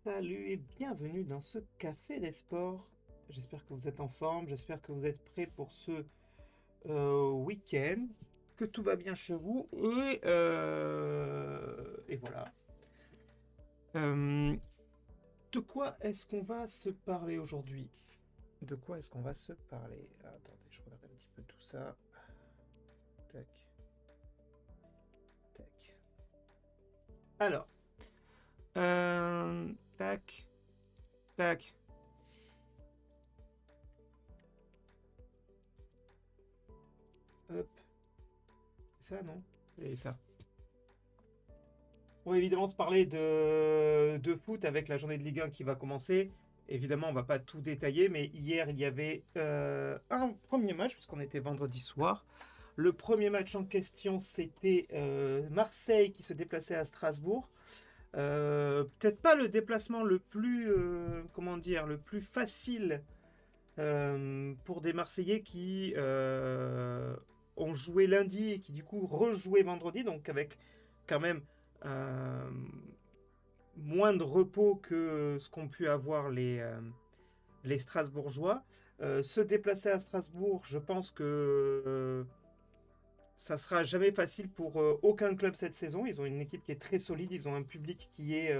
Salut et bienvenue dans ce Café des Sports. J'espère que vous êtes en forme, j'espère que vous êtes prêts pour ce week-end, que tout va bien chez vous et voilà. Euh, de quoi est-ce qu'on va se parler aujourd'hui? De quoi est-ce qu'on va se parler? Attendez, je regarde un petit peu tout ça. Tac, tac. Alors, tac, tac. Hop, c'est ça, non? Et ça. On va évidemment se parler de foot avec la journée de Ligue 1 qui va commencer. Évidemment, on va pas tout détailler, mais hier, il y avait un premier match, puisqu'on était vendredi soir. Le premier match en question, c'était Marseille qui se déplaçait à Strasbourg. Peut-être pas le déplacement le plus, comment dire, le plus facile pour des Marseillais qui ont joué lundi et qui du coup rejouaient vendredi, donc avec quand même euh, moins de repos que ce qu'ont pu avoir les Strasbourgeois. Se déplacer à Strasbourg, je pense que ça sera jamais facile pour aucun club cette saison. Ils ont une équipe qui est très solide, ils ont un public qui est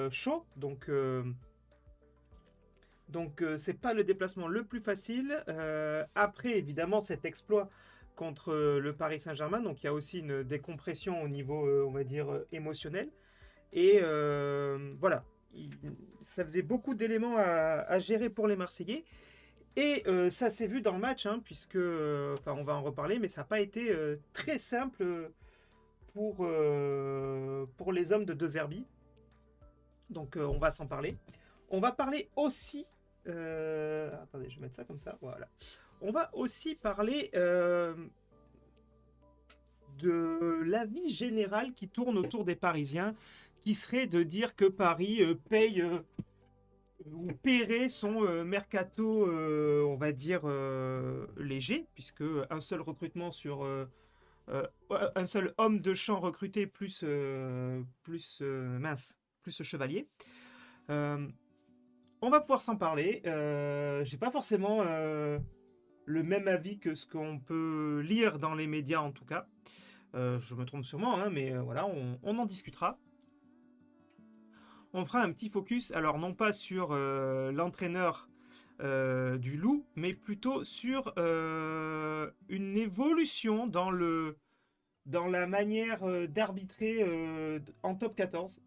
chaud, donc c'est pas le déplacement le plus facile. Après, évidemment, cet exploit contre le Paris Saint-Germain, donc il y a aussi une décompression au niveau, on va dire, émotionnel. Et voilà, ça faisait beaucoup d'éléments à gérer pour les Marseillais. Et ça s'est vu dans le match, hein, puisque, enfin, on va en reparler, mais ça n'a pas été très simple pour les hommes de De Zerbi. Donc on va s'en parler. On va parler aussi. Attendez, je vais mettre ça comme ça. Voilà. On va aussi parler de l'avis général qui tourne autour des Parisiens, qui serait de dire que Paris paye ou paierait son mercato, on va dire, léger, puisque un seul recrutement sur euh, un seul homme de champ recruté plus chevalier. Euh, on va pouvoir s'en parler. J'ai pas forcément le même avis que ce qu'on peut lire dans les médias en tout cas. Je me trompe sûrement, hein, mais voilà, on en discutera. On fera un petit focus, alors non pas sur l'entraîneur du Loup, mais plutôt sur une évolution dans la manière d'arbitrer en top 14.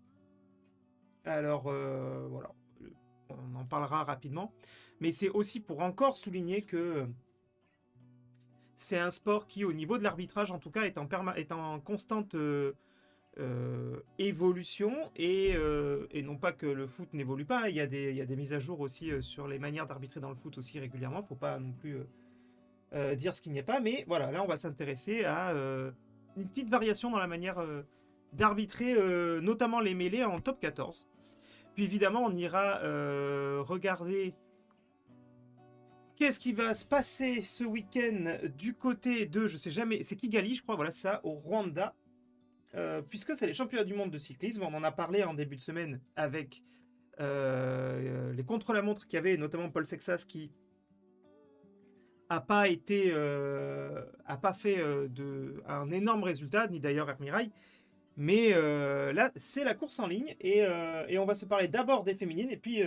Alors voilà, on en parlera rapidement, mais c'est aussi pour encore souligner que c'est un sport qui, au niveau de l'arbitrage en tout cas, est en constante évolution et non pas que le foot n'évolue pas, hein. Il y a des mises à jour aussi sur les manières d'arbitrer dans le foot aussi régulièrement, faut pas non plus dire ce qu'il n'y a pas, mais voilà, là on va s'intéresser à une petite variation dans la manière d'arbitrer notamment les mêlées en top 14. Puis évidemment on ira regarder qu'est-ce qui va se passer ce week-end du côté de, je sais jamais, c'est Kigali je crois, voilà ça, au Rwanda. Puisque c'est les championnats du monde de cyclisme, on en a parlé en début de semaine avec les contre-la-montre qu'il y avait, notamment Paul Sexas qui a pas fait un énorme résultat, ni d'ailleurs Hermirail. Mais là, c'est la course en ligne et on va se parler d'abord des féminines et puis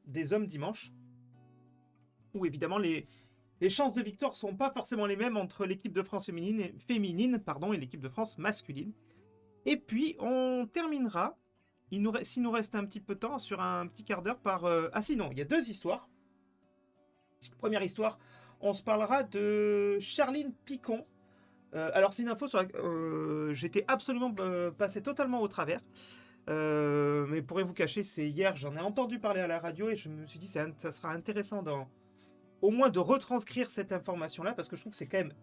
des hommes dimanche, où évidemment les chances de victoire sont pas forcément les mêmes entre l'équipe de France féminine pardon, et l'équipe de France masculine. Et puis, on terminera, s'il nous reste un petit peu de temps, sur un petit quart d'heure par... Ah sinon, il y a deux histoires. Première histoire, on se parlera de Charline Picon. Alors, c'est une info sur laquelle j'étais absolument passé totalement au travers. Mais pour rien vous cacher, c'est hier, j'en ai entendu parler à la radio et je me suis dit ça sera intéressant au moins de retranscrire cette information-là parce que je trouve que c'est quand même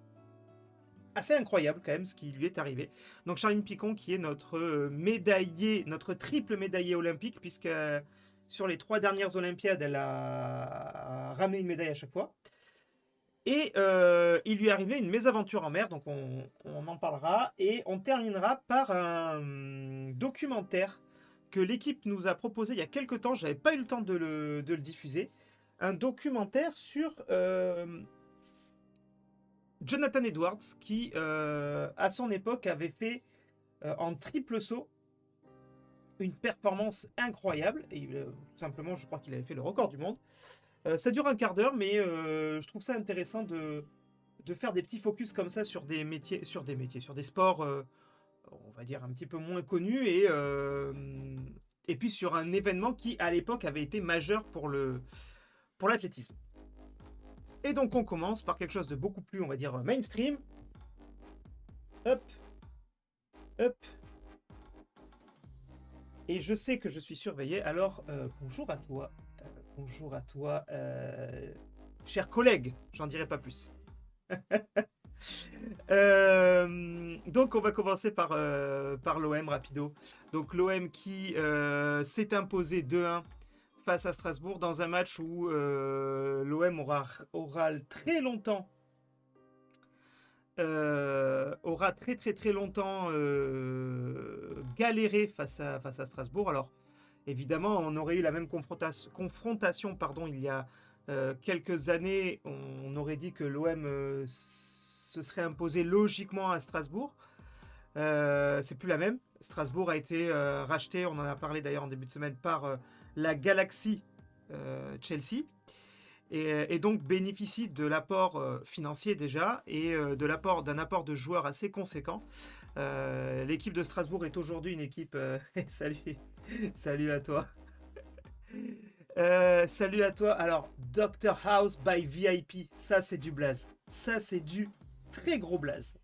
assez incroyable quand même ce qui lui est arrivé. Donc Charline Picon qui est notre médaillé, notre triple médaillé olympique puisque sur les 3 dernières Olympiades elle a ramené une médaille à chaque fois. Et il lui est arrivé une mésaventure en mer, donc on en parlera et on terminera par un documentaire que l'équipe nous a proposé il y a quelques temps, j'avais pas eu le temps de le diffuser, un documentaire sur Jonathan Edwards qui, à son époque, avait fait en triple saut une performance incroyable. Et tout simplement, je crois qu'il avait fait le record du monde. Ça dure un quart d'heure, mais je trouve ça intéressant de faire des petits focus comme ça sur des métiers, sur des sports, on va dire, un petit peu moins connus. Et puis sur un événement qui, à l'époque, avait été majeur pour l'athlétisme. Et donc on commence par quelque chose de beaucoup plus, on va dire, mainstream. Hop, hop. Et je sais que je suis surveillé, alors bonjour à toi. Bonjour à toi, cher collègue, j'en dirai pas plus. Donc on va commencer par l'OM rapido. Donc l'OM qui s'est imposé 2-1 face à Strasbourg dans un match où l'OM aura très longtemps très longtemps galéré face à Strasbourg. Alors évidemment, on aurait eu la même confrontation il y a quelques années. On aurait dit que l'OM se serait imposé logiquement à Strasbourg. C'est plus la même. Strasbourg a été racheté, on en a parlé d'ailleurs en début de semaine, par la Galaxy Chelsea. Et donc bénéficie de l'apport financier déjà et d'un apport de joueurs assez conséquent. L'équipe de Strasbourg est aujourd'hui une équipe... salut à toi. Salut à toi. Alors, Dr House by VIP, ça c'est du blaze. Ça c'est du très gros blaze.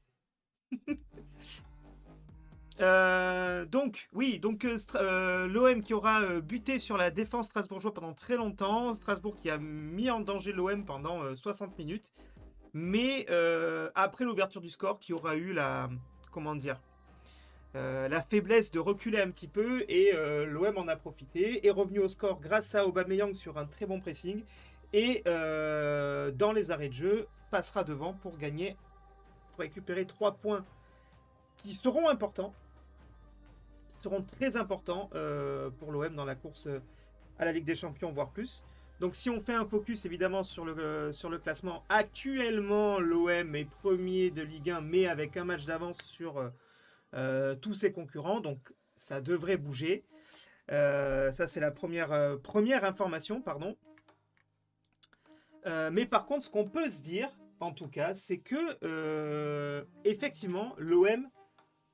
Donc l'OM qui aura buté sur la défense strasbourgeoise pendant très longtemps. Strasbourg qui a mis en danger l'OM pendant 60 minutes. Mais après l'ouverture du score, qui aura eu la faiblesse de reculer un petit peu. Et l'OM en a profité. Est revenu au score grâce à Aubameyang sur un très bon pressing. Et dans les arrêts de jeu, passera devant pour gagner, pour récupérer 3 points qui seront importants. Seront très importants pour l'OM dans la course à la Ligue des Champions, voire plus. Donc si on fait un focus évidemment sur le classement, actuellement l'OM est premier de Ligue 1, mais avec un match d'avance sur tous ses concurrents, donc ça devrait bouger. Ça c'est la première information, pardon. Mais par contre, ce qu'on peut se dire, en tout cas, c'est que effectivement, l'OM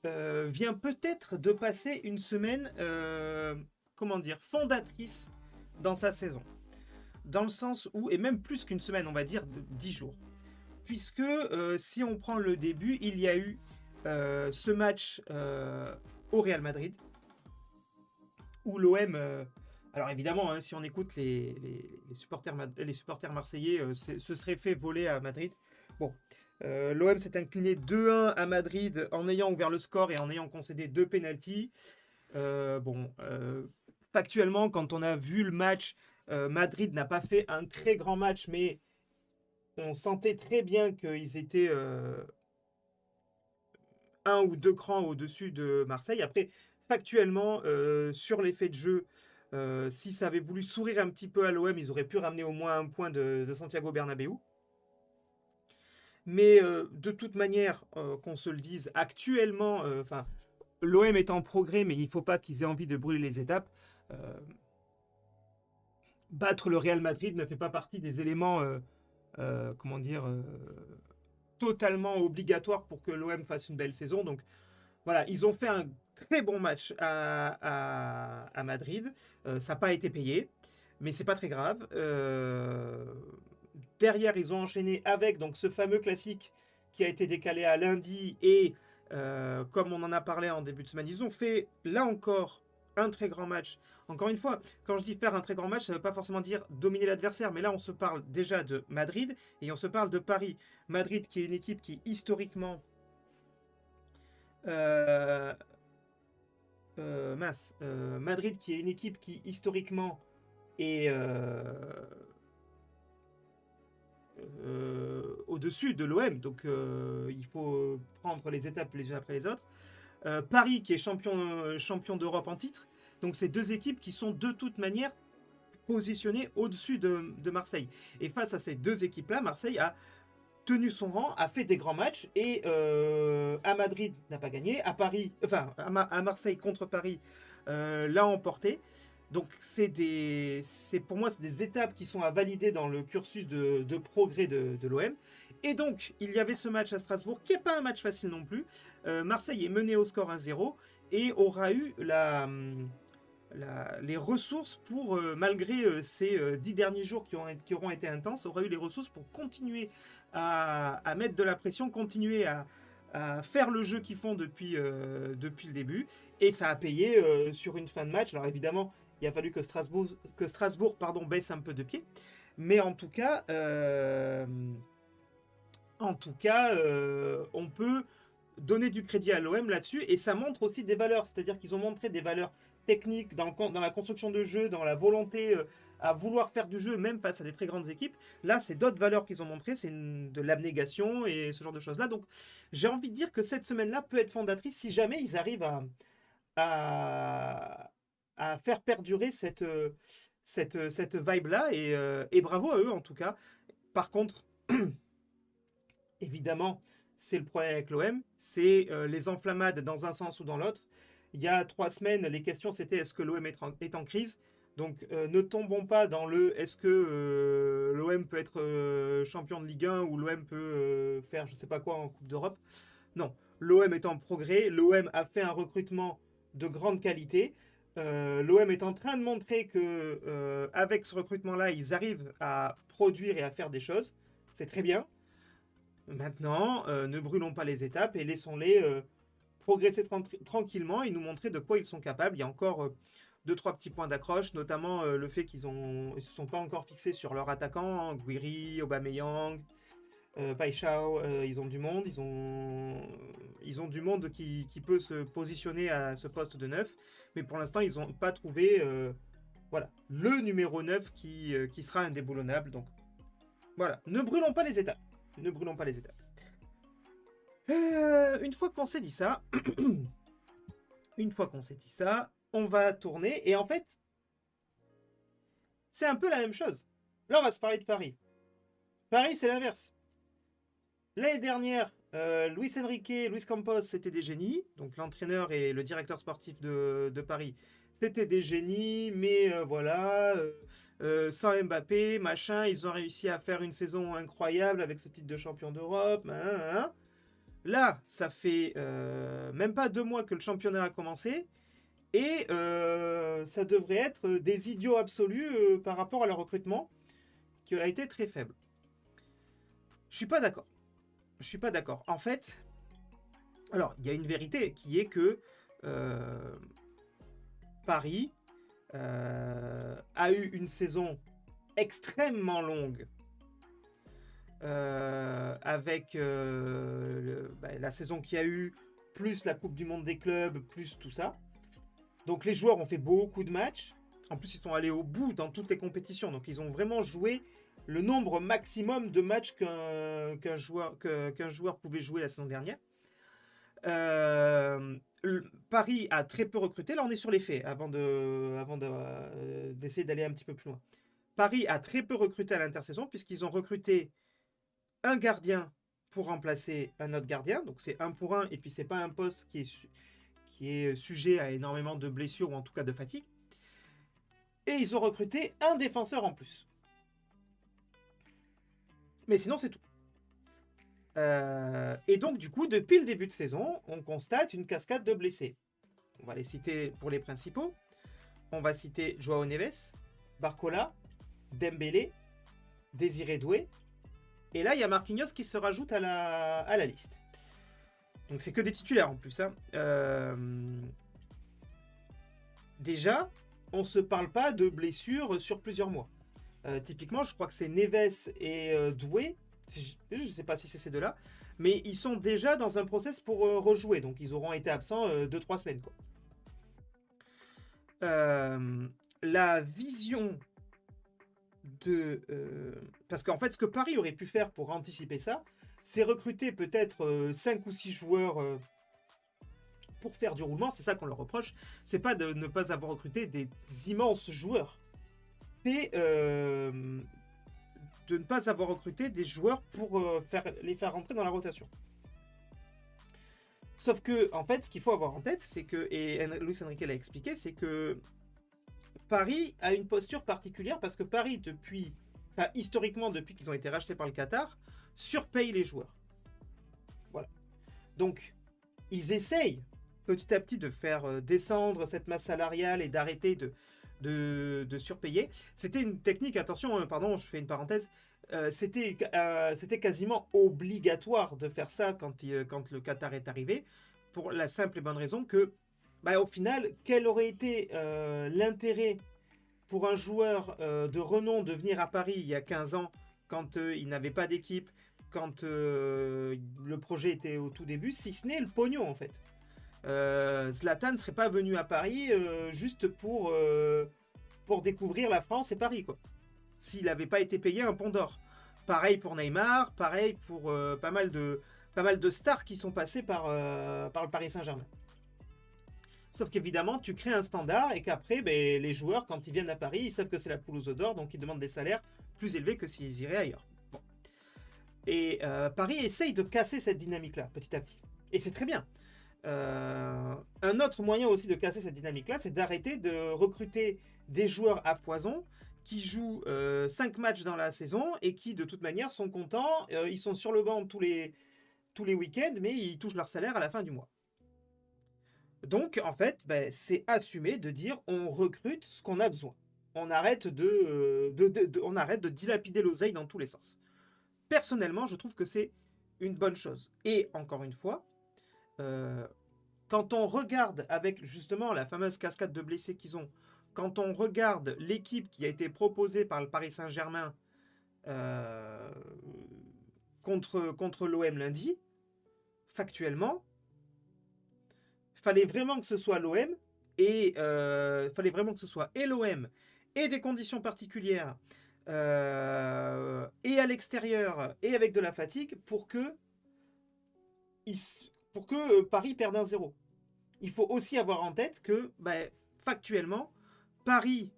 vient peut-être de passer une semaine, fondatrice dans sa saison. Dans le sens où, et même plus qu'une semaine, on va dire 10 jours. Puisque si on prend le début, il y a eu ce match au Real Madrid, où l'OM... alors évidemment, hein, si on écoute les supporters marseillais, se serait fait voler à Madrid. Bon, l'OM s'est incliné 2-1 à Madrid en ayant ouvert le score et en ayant concédé 2 pénaltys. Factuellement, quand on a vu le match, Madrid n'a pas fait un très grand match, mais on sentait très bien qu'ils étaient 1 ou 2 crans au-dessus de Marseille. Après, factuellement, sur l'effet de jeu, si ça avait voulu sourire un petit peu à l'OM, ils auraient pu ramener au moins un point de Santiago Bernabéu. Mais de toute manière, qu'on se le dise, actuellement, l'OM est en progrès, mais il ne faut pas qu'ils aient envie de brûler les étapes. Battre le Real Madrid ne fait pas partie des éléments, totalement obligatoires pour que l'OM fasse une belle saison. Donc voilà, ils ont fait un très bon match à Madrid. Ça n'a pas été payé, mais c'est pas très grave. Derrière, ils ont enchaîné avec donc ce fameux classique qui a été décalé à lundi. Et comme on en a parlé en début de semaine, ils ont fait là encore un très grand match. Encore une fois, quand je dis faire un très grand match, ça ne veut pas forcément dire dominer l'adversaire. Mais là, on se parle déjà de Madrid et on se parle de Paris. Madrid qui est une équipe qui historiquement... Madrid qui est une équipe qui historiquement est au-dessus de l'OM, donc il faut prendre les étapes les unes après les autres. Paris qui est champion d'Europe en titre, Donc c'est deux équipes qui sont de toute manière positionnées au-dessus de Marseille. Et face à ces deux équipes-là, Marseille a tenu son rang, a fait des grands matchs et à Madrid n'a pas gagné, à Paris, enfin à Marseille contre Paris l'a emporté. Donc c'est pour moi c'est des étapes qui sont à valider dans le cursus de progrès de l'OM. Et donc il y avait ce match à Strasbourg qui n'est pas un match facile non plus. Marseille est mené au score 1-0 et aura eu les ressources pour, malgré ces 10 derniers jours qui auront été intenses, aura eu les ressources pour continuer à mettre de la pression, continuer à faire le jeu qu'ils font depuis le début. Et ça a payé sur une fin de match. Alors évidemment, il a fallu que Strasbourg baisse un peu de pied. Mais en tout cas, on peut donner du crédit à l'OM là-dessus. Et ça montre aussi des valeurs. C'est-à-dire qu'ils ont montré des valeurs techniques dans la construction de jeu, dans la volonté à vouloir faire du jeu, même face à des très grandes équipes. Là, c'est d'autres valeurs qu'ils ont montrées. C'est de l'abnégation et ce genre de choses-là. Donc, j'ai envie de dire que cette semaine-là peut être fondatrice si jamais ils arrivent à faire perdurer cette vibe-là. Et bravo à eux, en tout cas. Par contre, évidemment, c'est le problème avec l'OM, c'est les enflammades dans un sens ou dans l'autre. Il y a 3 semaines, les questions c'était est-ce que l'OM est en crise. Donc ne tombons pas dans le est-ce que l'OM peut être champion de Ligue 1 ou l'OM peut faire je sais pas quoi en Coupe d'Europe. Non, l'OM est en progrès, l'OM a fait un recrutement de grande qualité. L'OM est en train de montrer que avec ce recrutement-là, ils arrivent à produire et à faire des choses. C'est très bien. Maintenant, ne brûlons pas les étapes et laissons-les progresser tranquillement et nous montrer de quoi ils sont capables. Il y a encore 2-3 petits points d'accroche, notamment le fait qu'ils ne se sont pas encore fixés sur leur attaquant, Guiri, Aubameyang, Paixão, ils ont du monde, ils ont du monde qui peut se positionner à ce poste de 9, mais pour l'instant ils n'ont pas trouvé voilà, le numéro 9 qui sera indéboulonnable. Donc voilà, ne brûlons pas les étapes. Ne brûlons pas les étapes. Une fois qu'on s'est dit ça, on va tourner. Et en fait, c'est un peu la même chose. Là, on va se parler de Paris. Paris, c'est l'inverse. L'année dernière, Luis Enrique, Luis Campos, c'était des génies. Donc l'entraîneur et le directeur sportif de Paris, c'était des génies. Mais voilà, sans Mbappé, machin, ils ont réussi à faire une saison incroyable avec ce titre de champion d'Europe. Là, ça fait même pas 2 mois que le championnat a commencé. Et ça devrait être des idiots absolus par rapport à leur recrutement, qui a été très faible. Je suis pas d'accord. En fait, alors, il y a une vérité qui est que Paris a eu une saison extrêmement longue avec la saison qu'il y a eu, plus la Coupe du Monde des clubs, plus tout ça. Donc les joueurs ont fait beaucoup de matchs. En plus, ils sont allés au bout dans toutes les compétitions. Donc ils ont vraiment joué le nombre maximum de matchs qu'un joueur pouvait jouer la saison dernière. Paris a très peu recruté. Là, on est sur les faits avant d'essayer d'aller un petit peu plus loin. Paris a très peu recruté à l'intersaison puisqu'ils ont recruté un gardien pour remplacer un autre gardien. Donc c'est 1 pour 1 et puis c'est pas un poste qui est sujet à énormément de blessures ou en tout cas de fatigue. Et ils ont recruté un défenseur en plus. Mais sinon, c'est tout. Et donc, du coup, depuis le début de saison, on constate une cascade de blessés. On va les citer pour les principaux. On va citer Joao Neves, Barcola, Dembélé, Désiré Doué. Et là, il y a Marquinhos qui se rajoute à la liste. Donc, c'est que des titulaires en plus. Déjà, on ne se parle pas de blessures sur plusieurs mois. Typiquement, je crois que c'est Neves et Doué. Je ne sais pas si c'est ces deux-là. Mais ils sont déjà dans un process pour rejouer. Donc, ils auront été absents 2-3 semaines. Quoi. La vision de... parce qu'en fait, ce que Paris aurait pu faire pour anticiper ça, c'est recruter peut-être 5 ou 6 joueurs pour faire du roulement, c'est ça qu'on leur reproche, c'est pas de ne pas avoir recruté des immenses joueurs, c'est de ne pas avoir recruté des joueurs pour les faire rentrer dans la rotation. Sauf que, en fait, ce qu'il faut avoir en tête, c'est que, et Luis Enrique l'a expliqué, c'est que Paris a une posture particulière parce que Paris, historiquement, depuis qu'ils ont été rachetés par le Qatar, surpaye les joueurs. Voilà. Donc, ils essayent petit à petit de faire descendre cette masse salariale et d'arrêter de surpayer. C'était une technique, attention, pardon, je fais une parenthèse, c'était quasiment obligatoire de faire ça quand le Qatar est arrivé, pour la simple et bonne raison que, au final, quel aurait été l'intérêt pour un joueur de renom de venir à Paris il y a 15 ans, quand il n'avait pas d'équipe, quand le projet était au tout début, si ce n'est le pognon en fait. Zlatan ne serait pas venu à Paris juste pour découvrir la France et Paris, quoi. S'il n'avait pas été payé un pont d'or. Pareil pour Neymar, pareil pour pas mal de stars qui sont passées par le Paris Saint-Germain. Sauf qu'évidemment, tu crées un standard et qu'après, les joueurs, quand ils viennent à Paris, ils savent que c'est la poule aux œufs d'or, donc ils demandent des salaires plus élevés que s'ils iraient ailleurs. Bon. Et Paris essaye de casser cette dynamique-là, petit à petit. Et c'est très bien. Un autre moyen aussi de casser cette dynamique-là, c'est d'arrêter de recruter des joueurs à foison qui jouent 5 matchs dans la saison et qui, de toute manière, sont contents. Ils sont sur le banc tous les week-ends, mais ils touchent leur salaire à la fin du mois. Donc, en fait, c'est assumé de dire on recrute ce qu'on a besoin. On arrête on arrête de dilapider l'oseille dans tous les sens. Personnellement, je trouve que c'est une bonne chose. Et encore une fois, quand on regarde avec justement la fameuse cascade de blessés qu'ils ont, quand on regarde l'équipe qui a été proposée par le Paris Saint-Germain contre l'OM lundi, factuellement, fallait vraiment que ce soit l'OM et fallait vraiment que ce soit et l'OM et des conditions particulières et à l'extérieur et avec de la fatigue pour que Paris perde un 0. Il faut aussi avoir en tête que factuellement Paris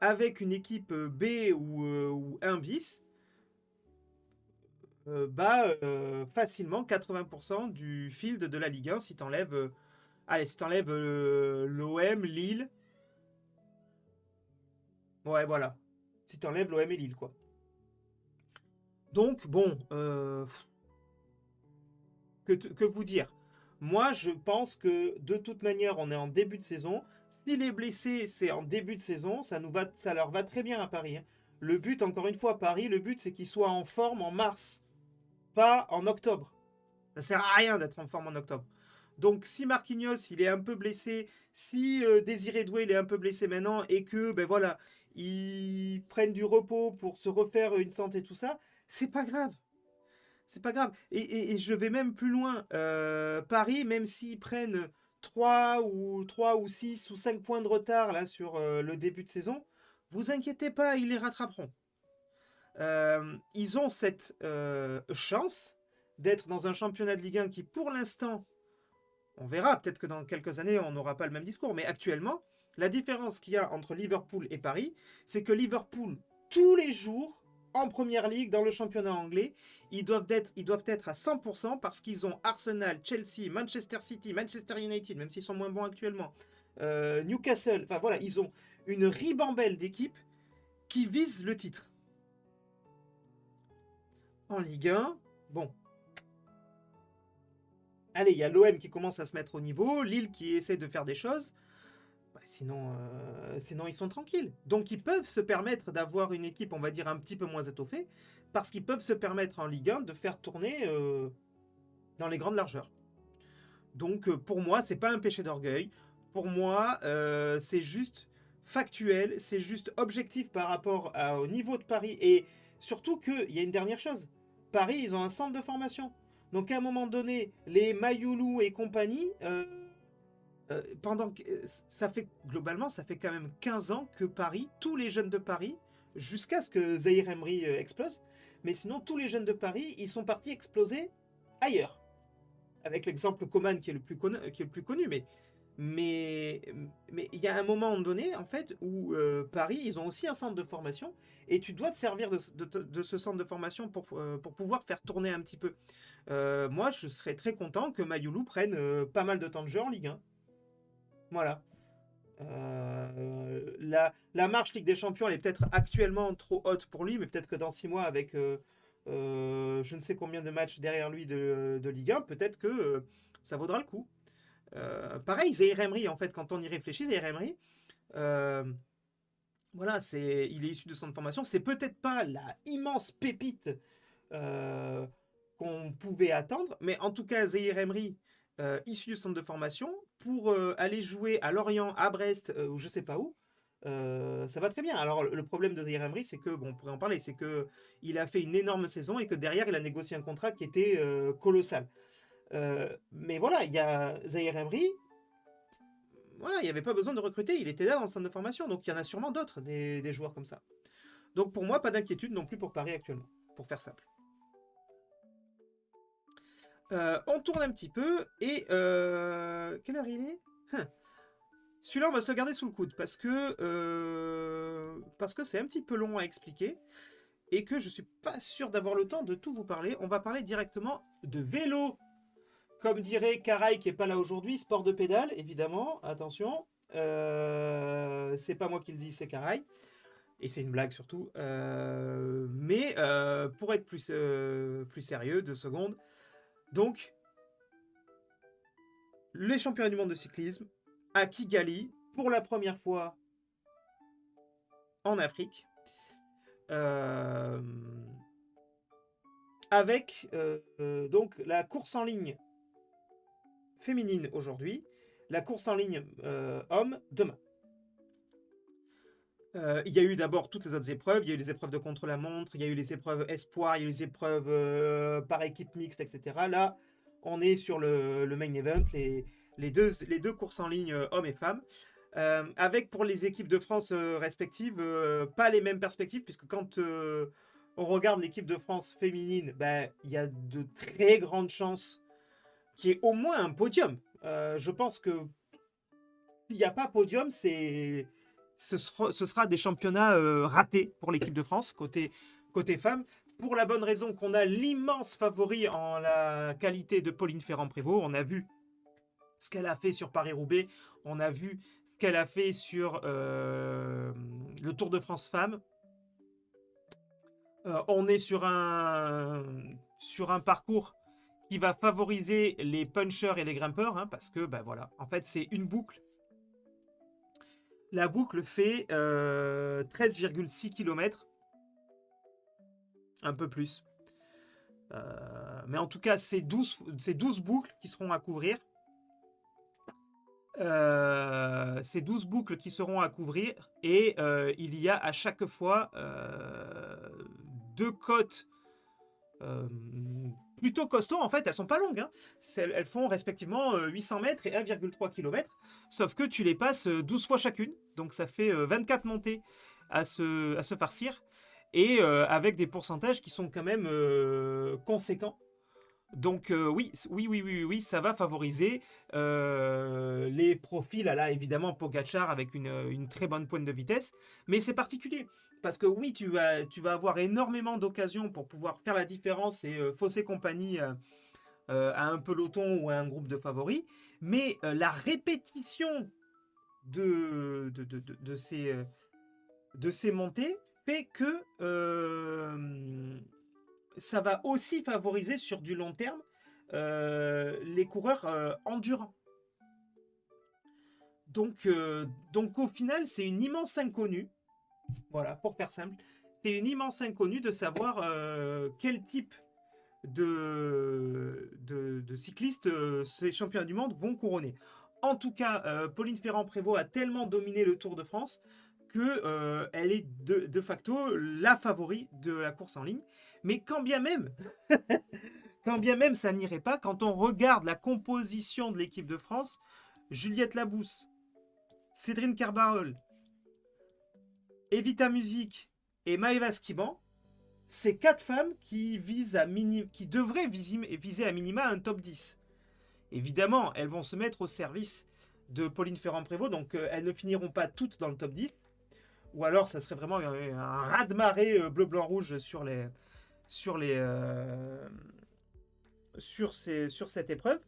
avec une équipe B ou 1 bis facilement 80% du field de la Ligue 1 si t'enlèves l'OM, Lille. Ouais, voilà. Si t'enlèves l'OM et Lille, quoi. Donc, bon, que vous dire? Moi, je pense que de toute manière, on est en début de saison. Si les blessés, c'est en début de saison, ça leur va très bien à Paris. Hein. Le but, encore une fois, Paris, le but, c'est qu'ils soient en forme en mars, pas en octobre. Ça sert à rien d'être en forme en octobre. Donc, si Marquinhos, il est un peu blessé, si Désiré Doué, il est un peu blessé maintenant, et que, voilà, ils prennent du repos pour se refaire une santé et tout ça, c'est pas grave. C'est pas grave. Et je vais même plus loin. Paris, même s'ils prennent 3 ou 6 ou 5 points de retard là, sur le début de saison, vous inquiétez pas, ils les rattraperont. Ils ont cette chance d'être dans un championnat de Ligue 1 qui, pour l'instant, on verra, peut-être que dans quelques années, on n'aura pas le même discours, mais actuellement, la différence qu'il y a entre Liverpool et Paris, c'est que Liverpool, tous les jours, en première ligue, dans le championnat anglais, ils doivent être à 100% parce qu'ils ont Arsenal, Chelsea, Manchester City, Manchester United, même s'ils sont moins bons actuellement, Newcastle, enfin voilà, ils ont une ribambelle d'équipes qui visent le titre. En Ligue 1, bon. Allez, il y a l'OM qui commence à se mettre au niveau, Lille qui essaie de faire des choses. Sinon, ils sont tranquilles. Donc, ils peuvent se permettre d'avoir une équipe, on va dire, un petit peu moins étoffée, parce qu'ils peuvent se permettre en Ligue 1 de faire tourner dans les grandes largeurs. Donc, pour moi, c'est pas un péché d'orgueil. Pour moi, c'est juste factuel, c'est juste objectif par rapport au niveau de Paris. Et surtout qu'il y a une dernière chose. Paris, ils ont un centre de formation. Donc, à un moment donné, les Mayoulou et compagnie... ça fait quand même 15 ans que Paris, tous les jeunes de Paris, jusqu'à ce que Zahir Emery explose, mais sinon tous les jeunes de Paris, ils sont partis exploser ailleurs. avec l'exemple Coman qui est le plus connu, mais mais il y a un moment donné, en fait, où Paris, ils ont aussi un centre de formation, et tu dois te servir de ce centre de formation pour pouvoir faire tourner un petit peu. Moi, je serais très content que Mayoulou prenne pas mal de temps de jeu en Ligue 1. Voilà. La marche Ligue des Champions, elle est peut-être actuellement trop haute pour lui, mais peut-être que dans 6 mois, avec je ne sais combien de matchs derrière lui de Ligue 1, peut-être que ça vaudra le coup. Pareil, Zaïre Emery, en fait, quand on y réfléchit, Zaïre Emery, euh, voilà, il est issu de son formation. C'est peut-être pas la immense pépite euh, qu'on pouvait attendre, mais en tout cas, Zaïre Emery, issu du centre de formation, pour aller jouer à Lorient, à Brest, ou je sais pas où, ça va très bien. Alors, le problème de Zaïre Emery, c'est que, bon, on pourrait en parler, c'est que il a fait une énorme saison et que derrière, il a négocié un contrat qui était colossal. Mais voilà, il y a Zaïre Emery, voilà, il n'y avait pas besoin de recruter, il était là dans le centre de formation, donc il y en a sûrement d'autres, des joueurs comme ça. Donc pour moi, pas d'inquiétude non plus pour Paris actuellement, pour faire simple. On tourne un petit peu, et quelle heure il est? Celui-là, on va se le garder sous le coude, parce que c'est un petit peu long à expliquer, et que je suis pas sûr d'avoir le temps de tout vous parler. On va parler directement de vélo. Comme dirait Caraï qui est pas là aujourd'hui, sport de pédale, évidemment, attention. C'est pas moi qui le dis, c'est Caraï. Et c'est une blague surtout. Mais pour être plus sérieux, 2 secondes. Donc, les championnats du monde de cyclisme à Kigali, pour la première fois en Afrique. Euh, avec donc la course en ligne féminine aujourd'hui, la course en ligne homme demain. Il y a eu d'abord toutes les autres épreuves. Il y a eu les épreuves de contre-la-montre, il y a eu les épreuves espoir, il y a eu les épreuves par équipe mixte, etc. Là, on est sur le main event, les deux courses en ligne hommes et femmes. Avec pour les équipes de France respectives, pas les mêmes perspectives, puisque quand on regarde l'équipe de France féminine, ben, il y a de très grandes chances qu'il y ait au moins un podium. Je pense que s'il n'y a pas podium, ce sera des championnats ratés pour l'équipe de France, côté femmes, pour la bonne raison qu'on a l'immense favori en la qualité de Pauline Ferrand-Prévot. On a vu ce qu'elle a fait sur Paris-Roubaix, on a vu ce qu'elle a fait sur le Tour de France Femmes. On est sur un parcours qui va favoriser les punchers et les grimpeurs, hein, parce que, ben voilà, en fait, c'est une boucle. La boucle fait 13,6 km, un peu plus. Mais en tout cas, c'est 12 boucles qui seront à couvrir. C'est 12 boucles qui seront à couvrir, et il y a à chaque fois 2 côtes plutôt costauds. En fait, elles sont pas longues, hein. Elles font respectivement 800 mètres et 1,3 km, sauf que tu les passes 12 fois chacune, donc ça fait 24 montées à se farcir, et avec des pourcentages qui sont quand même conséquents. Donc oui, ça va favoriser les profils. Là, évidemment, Pogacar avec une très bonne pointe de vitesse, mais c'est particulier. Parce que oui, tu vas avoir énormément d'occasions pour pouvoir faire la différence et fausser compagnie à un peloton ou à un groupe de favoris, mais la répétition de ces montées fait que ça va aussi favoriser sur du long terme les coureurs endurants. Donc au final, c'est une immense inconnue. Voilà, pour faire simple, c'est une immense inconnue de savoir quel type de cyclistes ces championnats du monde vont couronner. En tout cas, Pauline Ferrand-Prévot a tellement dominé le Tour de France que elle est de facto la favori de la course en ligne. Mais quand bien même, quand bien même ça n'irait pas, quand on regarde la composition de l'équipe de France, Juliette Labousse, Cédrine Carbarol, Evita Music et Maëva Skiban, c'est 4 femmes qui devraient viser à minima un top 10. évidemment, elles vont se mettre au service de Pauline Ferrand-Prévot, donc elles ne finiront pas toutes dans le top 10, ou alors ça serait vraiment un raz-de-marée bleu-blanc-rouge sur les, sur cette épreuve.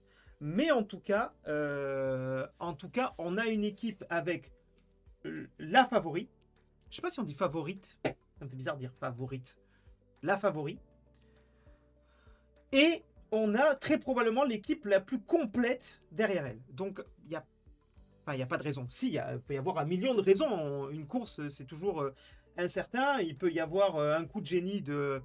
Mais en tout cas, on a une équipe avec la favorite. Je sais pas si on dit favorite. Ça me fait bizarre de dire favorite. La favorite. Et on a très probablement l'équipe la plus complète derrière elle. Donc, il n'y a pas de raison. Si, il peut y avoir un million de raisons. Une course, c'est toujours incertain. Il peut y avoir un coup de génie d'une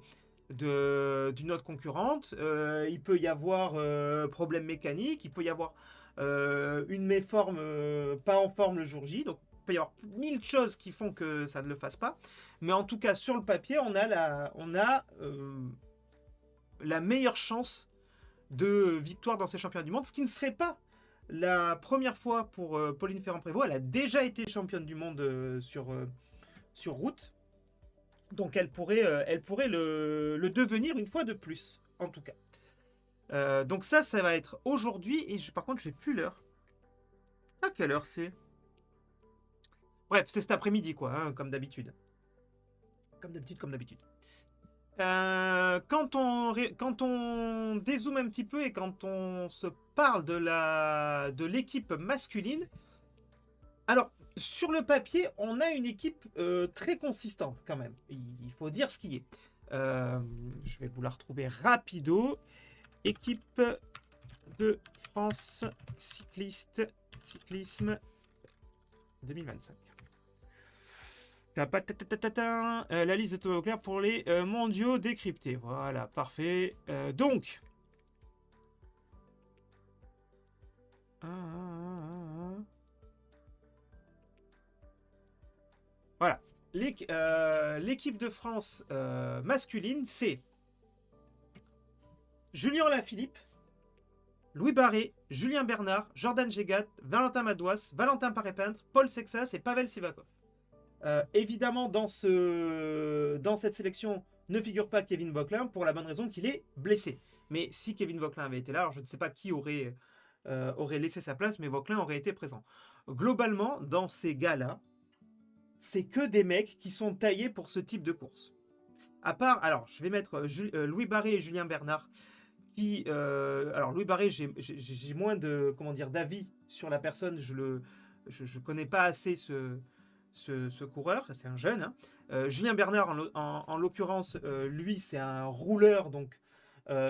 autre concurrente. Il peut y avoir problème mécanique. Il peut y avoir une méforme pas en forme le jour J. Donc, il peut y avoir 1000 choses qui font que ça ne le fasse pas. Mais en tout cas, sur le papier, on a la meilleure chance de victoire dans ces championnats du monde, ce qui ne serait pas la première fois pour Pauline Ferrand-Prévot. Elle a déjà été championne du monde sur route. Donc elle pourrait le devenir une fois de plus, en tout cas. Donc ça va être aujourd'hui. Et par contre, je n'ai plus l'heure. À quelle heure c'est? Bref, c'est cet après-midi, quoi, hein, comme d'habitude. Comme d'habitude. Quand on dézoome un petit peu et quand on se parle de l'équipe masculine, alors sur le papier, on a une équipe très consistante quand même. Il faut dire ce qui est. Je vais vous la retrouver rapido. Équipe de France cyclisme 2025. La liste de Thomas Voeckler pour les mondiaux décryptés. Voilà, parfait. Donc. Voilà. L'équipe de France masculine, c'est Julien Lafilippe, Louis Barré, Julien Bernard, Jordan Gégat, Valentin Madouas, Valentin Paré-Peintre, Paul Sexas et Pavel Sivakov. Évidemment, dans cette sélection ne figure pas Kevin Vauquelin pour la bonne raison qu'il est blessé. Mais si Kevin Vauquelin avait été là, alors je ne sais pas qui aurait laissé sa place, mais Vauquelin aurait été présent. Globalement, dans ces gars-là, c'est que des mecs qui sont taillés pour ce type de course. À part, alors je vais mettre Louis Barré et Julien Bernard. Alors Louis Barré, j'ai moins d'avis sur la personne. Je connais pas assez ce coureur, c'est un jeune. Hein. Julien Bernard, en l'occurrence, lui, c'est un rouleur, donc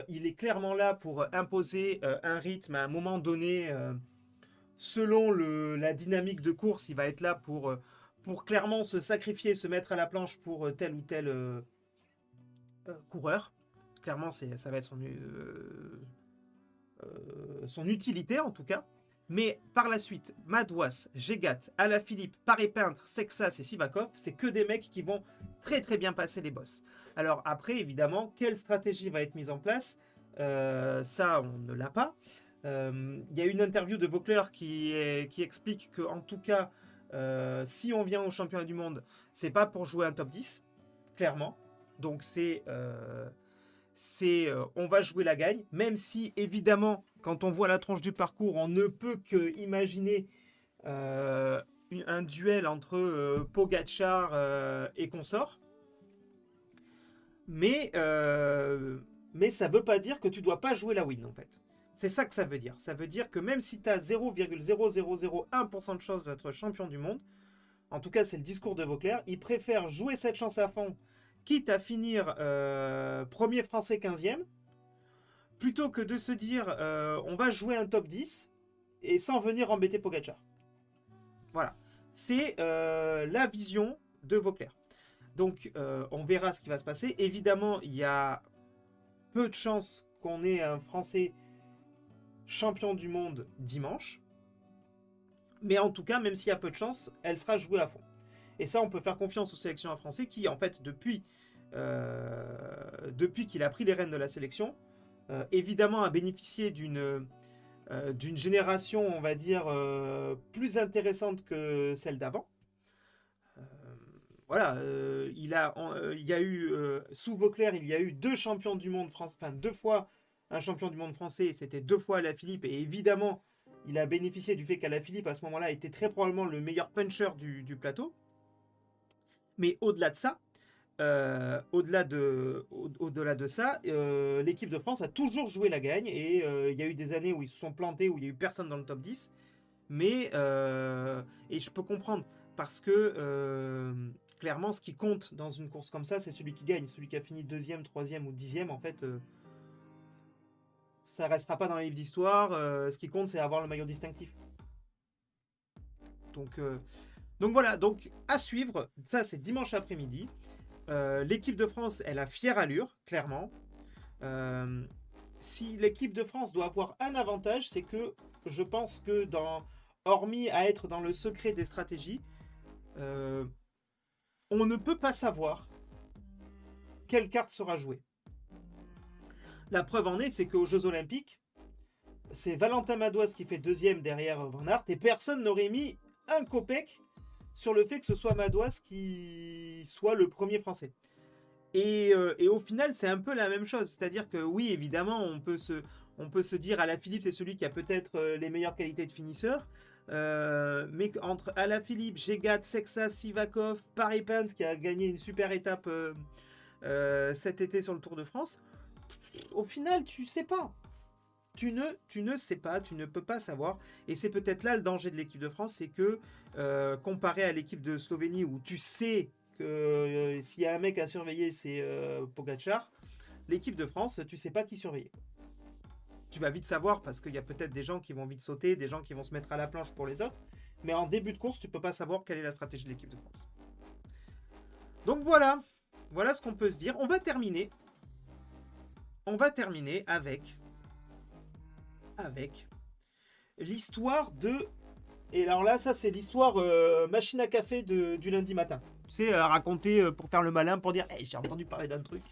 il est clairement là pour imposer un rythme à un moment donné. Selon la dynamique de course, il va être là pour clairement se sacrifier, se mettre à la planche pour tel ou tel coureur. Clairement, ça va être son utilité en tout cas. Mais par la suite, Madouas, Gégat, Alaphilippe, Paré-Peintre, Sexas et Sivakov, c'est que des mecs qui vont très très bien passer les bosses. Alors après, évidemment, quelle stratégie va être mise en place ça, on ne l'a pas. Il y a une interview de Vaucler qui explique qu'en tout cas, si on vient au championnat du monde, c'est pas pour jouer un top 10, clairement. Donc on va jouer la gagne, même si évidemment, quand on voit la tronche du parcours, on ne peut que imaginer un duel entre Pogacar et consort. Mais ça ne veut pas dire que tu dois pas jouer la win en fait. C'est ça que ça veut dire. Ça veut dire que même si tu as 0,0001% de chance d'être champion du monde, en tout cas c'est le discours de Vaucler, il préfère jouer cette chance à fond, quitte à finir premier français 15e, plutôt que de se dire on va jouer un top 10 et sans venir embêter Pogacar. Voilà. C'est la vision de Vaucler. Donc on verra ce qui va se passer. Évidemment, il y a peu de chances qu'on ait un Français champion du monde dimanche. Mais en tout cas, même s'il y a peu de chances, elle sera jouée à fond. Et ça, on peut faire confiance aux sélectionneurs français qui, en fait, depuis qu'il a pris les rênes de la sélection, évidemment a bénéficié d'une génération, on va dire, plus intéressante que celle d'avant. Voilà, il y a eu, sous Vaucler, il y a eu 2 champions du monde, enfin 2 fois un champion du monde français, c'était 2 fois Alaphilippe, et évidemment, il a bénéficié du fait qu'Alaphilippe, à ce moment-là, était très probablement le meilleur puncher du plateau. Mais au-delà de ça, au-delà de ça, l'équipe de France a toujours joué la gagne, et il y a eu des années où ils se sont plantés, où il n'y a eu personne dans le top 10. Mais, et je peux comprendre, parce que clairement, ce qui compte dans une course comme ça, c'est celui qui gagne. Celui qui a fini deuxième, troisième ou dixième, en fait, ça restera pas dans les livres d'histoire. Ce qui compte, c'est avoir le maillot distinctif. Donc, donc voilà, donc à suivre. Ça, c'est dimanche après-midi. L'équipe de France, elle a fière allure, clairement. Si l'équipe de France doit avoir un avantage, c'est que je pense que hormis à être dans le secret des stratégies, on ne peut pas savoir quelle carte sera jouée. La preuve en est, c'est qu'aux Jeux Olympiques, c'est Valentin Madoise qui fait deuxième derrière Van Aert, et personne n'aurait mis un copec sur le fait que ce soit Madoise qui soit le premier français. Et au final, c'est un peu la même chose. C'est-à-dire que oui, évidemment, on peut se dire Alaphilippe, c'est celui qui a peut-être les meilleures qualités de finisseur. Mais entre Alaphilippe, Gégat, Sexa, Sivakov, Paripent, qui a gagné une super étape cet été sur le Tour de France, au final, tu sais pas. Tu ne sais pas, tu ne peux pas savoir. Et c'est peut-être là le danger de l'équipe de France, c'est que comparé à l'équipe de Slovénie où tu sais que s'il y a un mec à surveiller, c'est Pogacar, l'équipe de France, tu sais pas qui surveiller. Tu vas vite savoir parce qu'il y a peut-être des gens qui vont vite sauter, des gens qui vont se mettre à la planche pour les autres. Mais en début de course, tu peux pas savoir quelle est la stratégie de l'équipe de France. Donc voilà, voilà ce qu'on peut se dire. On va terminer avec l'histoire de... Et alors là, ça c'est l'histoire machine à café du lundi matin. Tu sais, à raconter pour faire le malin, pour dire hey, j'ai entendu parler d'un truc.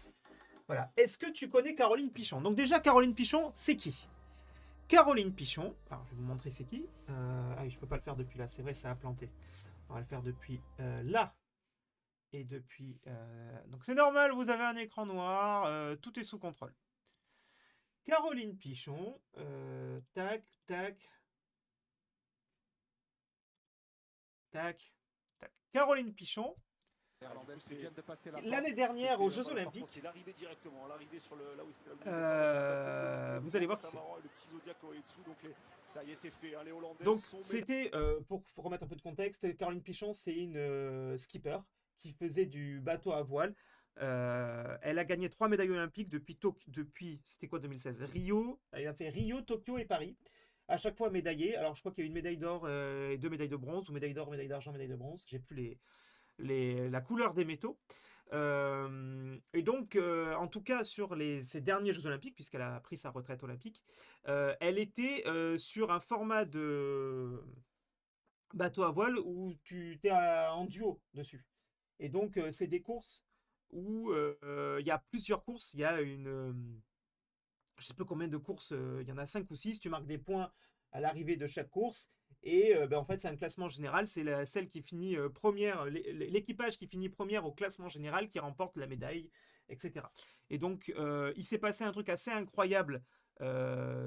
Voilà. Est-ce que tu connais Caroline Pichon? Donc déjà, Caroline Pichon, c'est qui? Caroline Pichon, alors je vais vous montrer c'est qui. Ah oui, je peux pas le faire depuis là, c'est vrai, ça a planté. On va le faire depuis là. Et depuis... Donc c'est normal, vous avez un écran noir, tout est sous contrôle. Caroline Pichon, tac, tac, tac, tac. Caroline Pichon, l'année dernière aux Jeux Olympiques, vous allez voir qui c'est. Donc c'était, pour remettre un peu de contexte, Caroline Pichon, c'est une skipper qui faisait du bateau à voile. Elle a gagné 3 médailles olympiques depuis c'était quoi 2016 Rio, elle a fait Rio, Tokyo et Paris. À chaque fois médaillée. Alors je crois qu'il y a une médaille d'or et 2 médailles de bronze, ou médaille d'or, médaille d'argent, médaille de bronze. J'ai plus la couleur des métaux. Et donc, en tout cas, sur ces derniers Jeux Olympiques, puisqu'elle a pris sa retraite olympique, elle était sur un format de bateau à voile où tu es en duo dessus. Et donc, c'est des courses où il y a plusieurs courses. Il y a je ne sais pas combien de courses, il y en a 5 ou 6. Tu marques des points à l'arrivée de chaque course. Et en fait, c'est un classement général. C'est celle qui finit première, l'équipage qui finit première au classement général qui remporte la médaille, etc. Et donc, il s'est passé un truc assez incroyable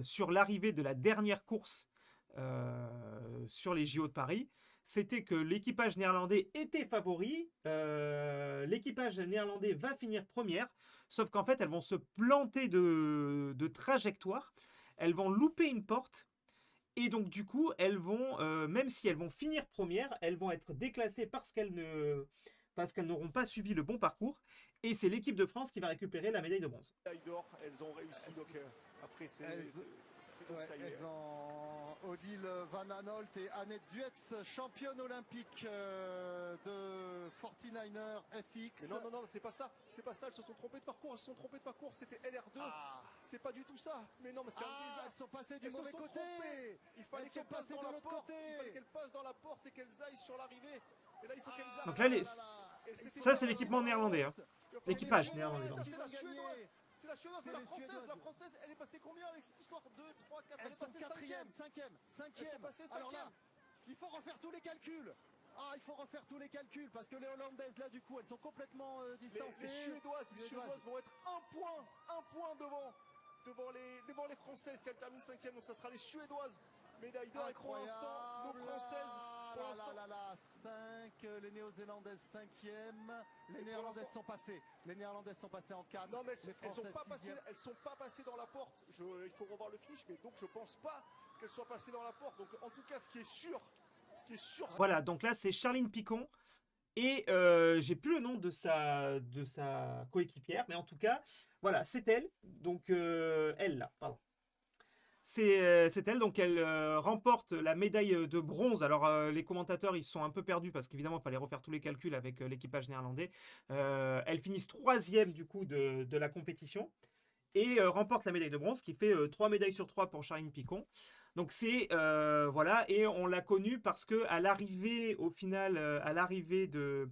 sur l'arrivée de la dernière course sur les JO de Paris. C'était que l'équipage néerlandais était favori. L'équipage néerlandais va finir première. Sauf qu'en fait, elles vont se planter de trajectoire. Elles vont louper une porte. Et donc, du coup, elles vont, même si elles vont finir première, elles vont être déclassées parce qu'elles n'auront pas suivi le bon parcours. Et c'est l'équipe de France qui va récupérer la médaille de bronze. Elles ont réussi. Donc, après, elles ont Odile Van Anolt et Annette Duetz, championne olympique de 49er FX. Mais non, c'est pas ça. C'est pas ça. Elles se sont trompées de parcours. C'était LR2. Ah. C'est pas du tout ça. Mais non, mais c'est un désastre. Elles sont passées du mauvais côté. Il fallait qu'elles passent dans la porte. Il fallait qu'elles passent dans la porte et qu'elles aillent sur l'arrivée. Et là, il faut qu'elles arrivent. Donc là, ça, c'est l'équipement néerlandais. Hein. L'équipage néerlandais. C'est la Suédoise. C'est la Suédoise, mais la Française, elle est passée combien avec cette histoire? 2, 3, 4, elle est passée cinquième. Alors là, il faut refaire tous les calculs. Il faut refaire tous les calculs parce que les Hollandaises, là, du coup, elles sont complètement distancées. Les Suédoises vont être un point devant devant les Françaises, si elle termine 5e, donc ça sera les Suédoises. Médaille d'or, et pour l'instant, nos Françaises. Pour l'instant, 5, les Néo-Zélandaises 5e, les Néerlandaises sont passées. Les Néerlandaises sont passées en 4. Non, mais elles sont pas passées dans la porte. Il faut revoir le finish, mais donc je pense pas qu'elles soient passées dans la porte. Donc en tout cas, ce qui est sûr. Voilà, donc là c'est Charline Picon. Et j'ai plus le nom de sa coéquipière, mais en tout cas, voilà, c'est elle. Donc elle là, pardon. C'est elle, donc elle remporte la médaille de bronze. Alors les commentateurs ils sont un peu perdus parce qu'évidemment il fallait refaire tous les calculs avec l'équipage néerlandais. Elles finissent 3e du coup de la compétition et remporte la médaille de bronze, qui fait 3 médailles sur 3 pour Charline Picon. Donc c'est voilà, et on l'a connue parce que à l'arrivée, au final, à l'arrivée de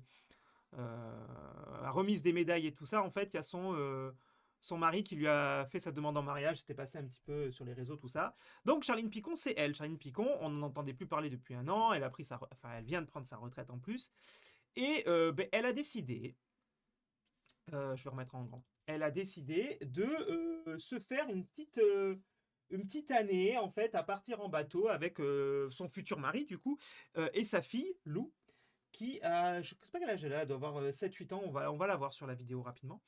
la remise des médailles et tout ça, en fait, il y a son mari qui lui a fait sa demande en mariage. C'était passé un petit peu sur les réseaux, tout ça. Donc Charline Picon, c'est elle. Charline Picon, on n'en entendait plus parler depuis un an. Elle a pris elle vient de prendre sa retraite en plus, et elle a décidé. Je vais remettre en grand. Elle a décidé de se faire une petite année en fait à partir en bateau avec son futur mari du coup et sa fille Lou qui a, je ne sais pas quel âge elle a, elle doit avoir 7-8 ans, on va la voir sur la vidéo rapidement.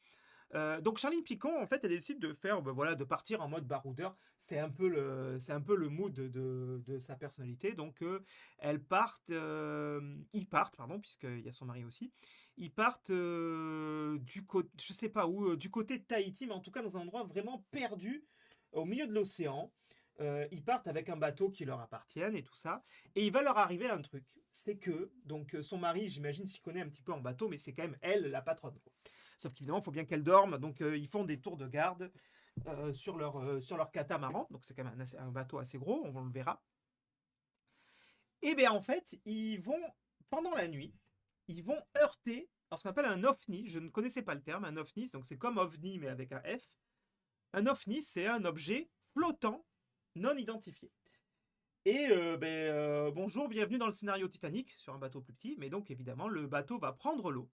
Donc Charline Picon en fait elle décide de faire voilà, de partir en mode baroudeur. C'est un peu le mood de sa personnalité. Donc ils partent pardon, puisqu'il y a son mari aussi. Ils partent du côté, je sais pas où, du côté de Tahiti, mais en tout cas dans un endroit vraiment perdu au milieu de l'océan. Ils partent avec un bateau qui leur appartienne et tout ça. Et il va leur arriver un truc. C'est que, donc son mari, j'imagine, s'y connaît un petit peu en bateau, mais c'est quand même elle, la patronne, quoi. Sauf qu'évidemment, il faut bien qu'elle dorme. Donc ils font des tours de garde sur leur catamaran. Donc c'est quand même un bateau assez gros, on le verra. Et bien en fait, pendant la nuit, ils vont heurter ce qu'on appelle un ovni. Je ne connaissais pas le terme, un ovni. Donc c'est comme ovni, mais avec un F. Un ovni, c'est un objet flottant non identifié. Et bonjour, bienvenue dans le scénario Titanic, sur un bateau plus petit. Mais donc évidemment, le bateau va prendre l'eau.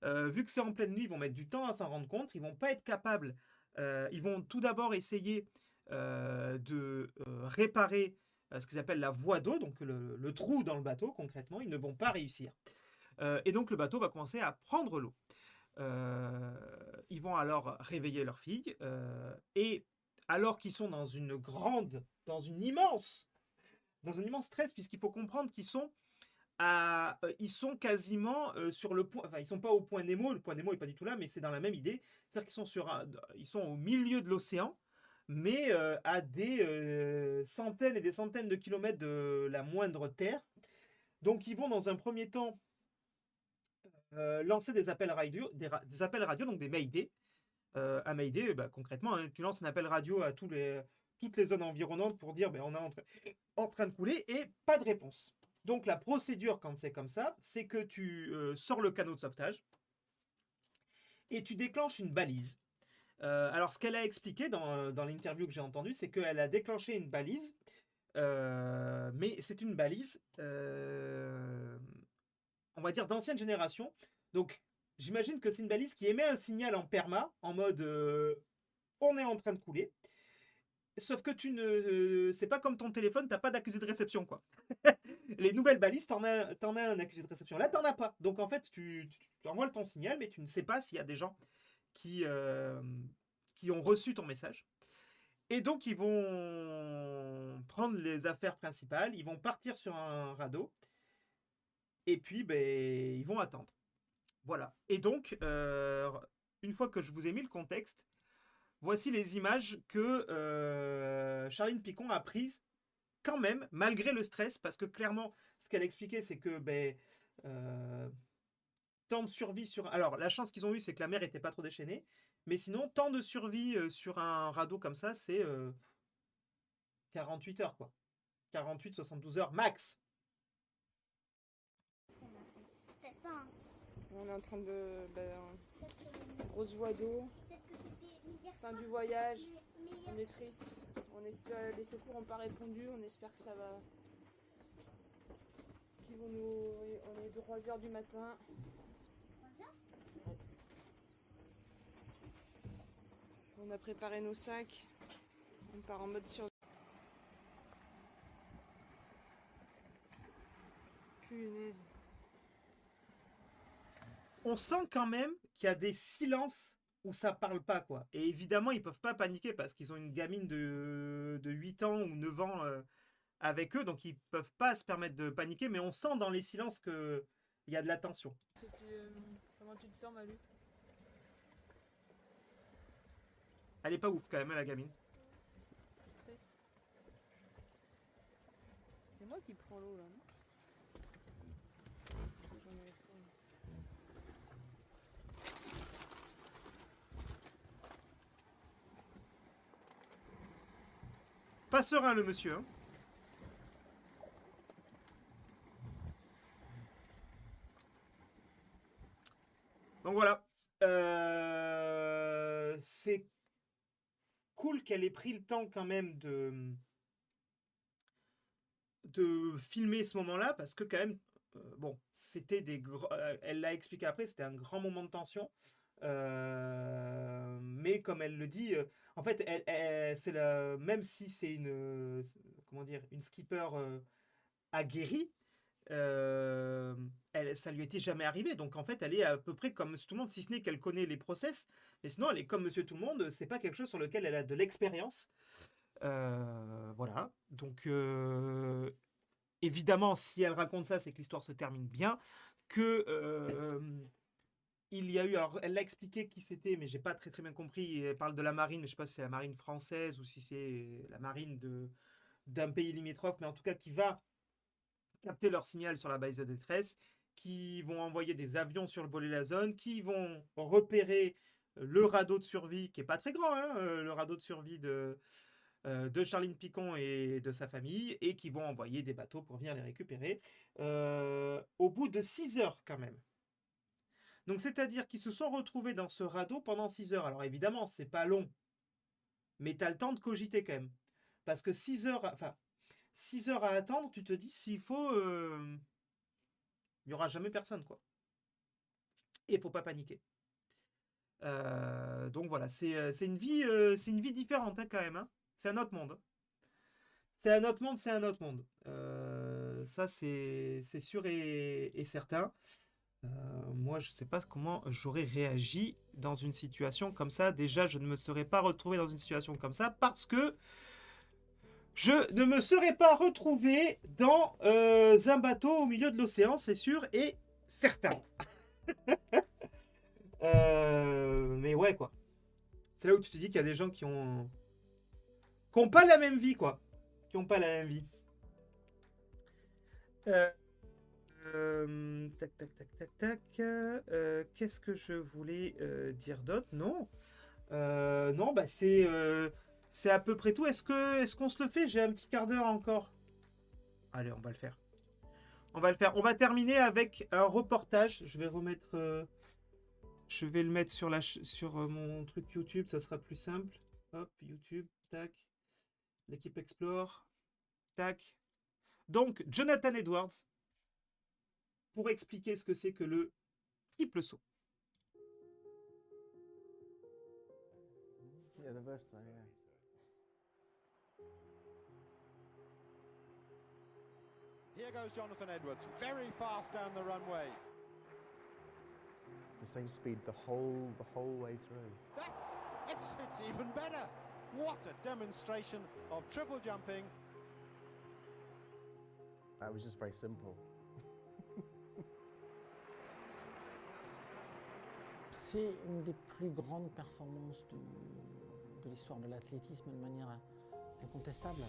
Vu que c'est en pleine nuit, ils vont mettre du temps à s'en rendre compte. Ils vont pas être capables. Ils vont tout d'abord essayer de réparer ce qu'ils appellent la voie d'eau, donc le trou dans le bateau concrètement. Ils ne vont pas réussir. Et donc le bateau va commencer à prendre l'eau. Ils vont alors réveiller leur fille. Et alors qu'ils sont dans un immense stress, puisqu'il faut comprendre qu'ils sont ils sont quasiment sur le point, enfin ils sont pas au point Nemo, le point Nemo est pas du tout là, mais c'est dans la même idée, c'est-à-dire ils sont au milieu de l'océan, mais à des centaines et des centaines de kilomètres de la moindre terre. Donc ils vont dans un premier temps lancer des appels radio, donc des Mayday. À Mayday, concrètement, hein, tu lances un appel radio à toutes les zones environnantes pour dire on est en train de couler, et pas de réponse. Donc la procédure quand c'est comme ça, c'est que tu sors le canot de sauvetage et tu déclenches une balise. Alors ce qu'elle a expliqué dans l'interview que j'ai entendue, c'est qu'elle a déclenché une balise, mais c'est une balise, on va dire d'ancienne génération. Donc j'imagine que c'est une balise qui émet un signal en perma, en mode on est en train de couler. Sauf que c'est pas comme ton téléphone, t'as pas d'accusé de réception, quoi. Les nouvelles balises, t'en as un accusé de réception. Là, t'en as pas. Donc en fait, tu envoies ton signal, mais tu ne sais pas s'il y a des gens qui ont reçu ton message. Et donc ils vont prendre les affaires principales, ils vont partir sur un radeau, et puis ils vont attendre. Voilà. Et donc, une fois que je vous ai mis le contexte, voici les images que Charline Picon a prises quand même, malgré le stress, parce que clairement, ce qu'elle expliquait, c'est que temps de survie sur... Alors, la chance qu'ils ont eue, c'est que la mer n'était pas trop déchaînée, mais sinon, temps de survie sur un radeau comme ça, c'est 48 heures, quoi. 48-72 heures max. On est en train de... grosse voie d'eau. Fin du voyage. On est triste. On espère, les secours n'ont pas répondu. On espère que ça va... Qu'ils vont nous... On est 3h du matin. 3h ? Ouais. On a préparé nos sacs. On part en mode survie. Punaise. On sent quand même qu'il y a des silences où ça parle pas, quoi. Et évidemment, ils peuvent pas paniquer parce qu'ils ont une gamine de 8 ans ou 9 ans avec eux, donc ils peuvent pas se permettre de paniquer, mais on sent dans les silences qu'il y a de la tension. Et puis, comment tu te sens, Malou? Elle est pas ouf quand même, la gamine. Triste. C'est moi qui prends l'eau, là, non? J'en ai pas. Pas serein, le monsieur, hein. Donc voilà. C'est cool qu'elle ait pris le temps quand même de filmer ce moment-là, parce que quand même, bon, c'était elle l'a expliqué après, c'était un grand moment de tension. Mais comme elle le dit, en fait, même si c'est comment dire, une skipper aguerrie, ça lui était jamais arrivé. Donc en fait, elle est à peu près comme Monsieur Tout le Monde, si ce n'est qu'elle connaît les process. Mais sinon, elle est comme Monsieur Tout le Monde. C'est pas quelque chose sur lequel elle a de l'expérience. Voilà. Donc évidemment, si elle raconte ça, c'est que l'histoire se termine bien. Que il y a eu, alors elle l'a expliqué qui c'était, mais j'ai pas très bien compris. Elle parle de la marine, mais je sais pas si c'est la marine française ou si c'est la marine d'un pays limitrophe, mais en tout cas qui va capter leur signal sur la base de détresse, qui vont envoyer des avions survoler la zone, qui vont repérer le radeau de survie, qui est pas très grand, hein, le radeau de survie de Charline Picon et de sa famille, et qui vont envoyer des bateaux pour venir les récupérer, au bout de 6 heures quand même. Donc c'est-à-dire qu'ils se sont retrouvés dans ce radeau pendant 6 heures. Alors évidemment, c'est pas long, mais tu as le temps de cogiter quand même. Parce que 6 heures, enfin, 6 heures à attendre, tu te dis s'il faut, il n'y aura jamais personne, quoi. Et il faut pas paniquer. Donc voilà, c'est une vie différente, hein, quand même, hein. C'est un autre monde. C'est un autre monde, c'est un autre monde. Ça, c'est sûr et certain. Moi, je ne sais pas comment j'aurais réagi dans une situation comme ça. Déjà, je ne me serais pas retrouvé dans une situation comme ça parce que je ne me serais pas retrouvé dans un bateau au milieu de l'océan, c'est sûr et certain. Mais ouais, quoi. C'est là où tu te dis qu'il y a des gens qui ont pas la même vie, quoi. Qui ont pas la même vie. Tac, tac, tac, tac, tac. Qu'est-ce que je voulais dire d'autre? Non. Non, bah c'est à peu près tout. Est-ce qu'on se le fait? J'ai un petit quart d'heure encore. Allez, on va le faire. On va le faire. On va terminer avec un reportage. Je vais remettre... je vais le mettre sur mon truc YouTube. Ça sera plus simple. Hop, YouTube. Tac. L'équipe Explore. Tac. Donc, Jonathan Edwards. Pour expliquer ce que c'est que le triple saut. Yeah, the first time, yeah. Here goes Jonathan Edwards, very fast down the runway. The same speed the whole way through. It's even better. What a demonstration of triple jumping. That was just very simple. C'est une des plus grandes performances de l'histoire de l'athlétisme de manière incontestable.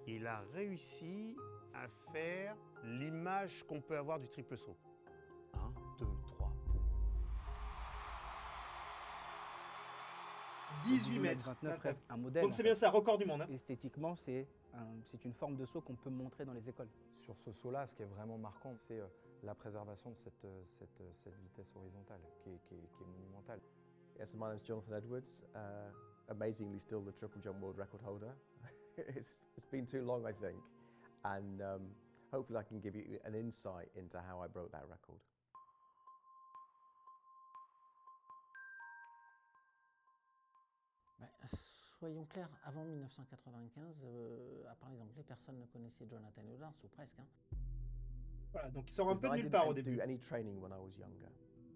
Il a réussi à faire l'image qu'on peut avoir du triple saut. 1, 2, 3, poum. 18 mètres. 29 reste un modèle. Donc c'est bien ça, record du monde. Hein. Esthétiquement, c'est une forme de saut qu'on peut montrer dans les écoles. Sur ce saut-là, ce qui est vraiment marquant, c'est la préservation de cette vitesse horizontale qui est monumentale. Yes, my name is Jonathan Edwards. Amazingly, still the triple jump world record holder. It's been too long, I think, and hopefully I can give you an insight into how I broke that record. Ben, soyons clairs, avant 1995, à part les Anglais, personne ne connaissait Jonathan Edwards, ou presque. Hein. Voilà, donc il sort un peu de I nulle part au didn't début. do any training when I was younger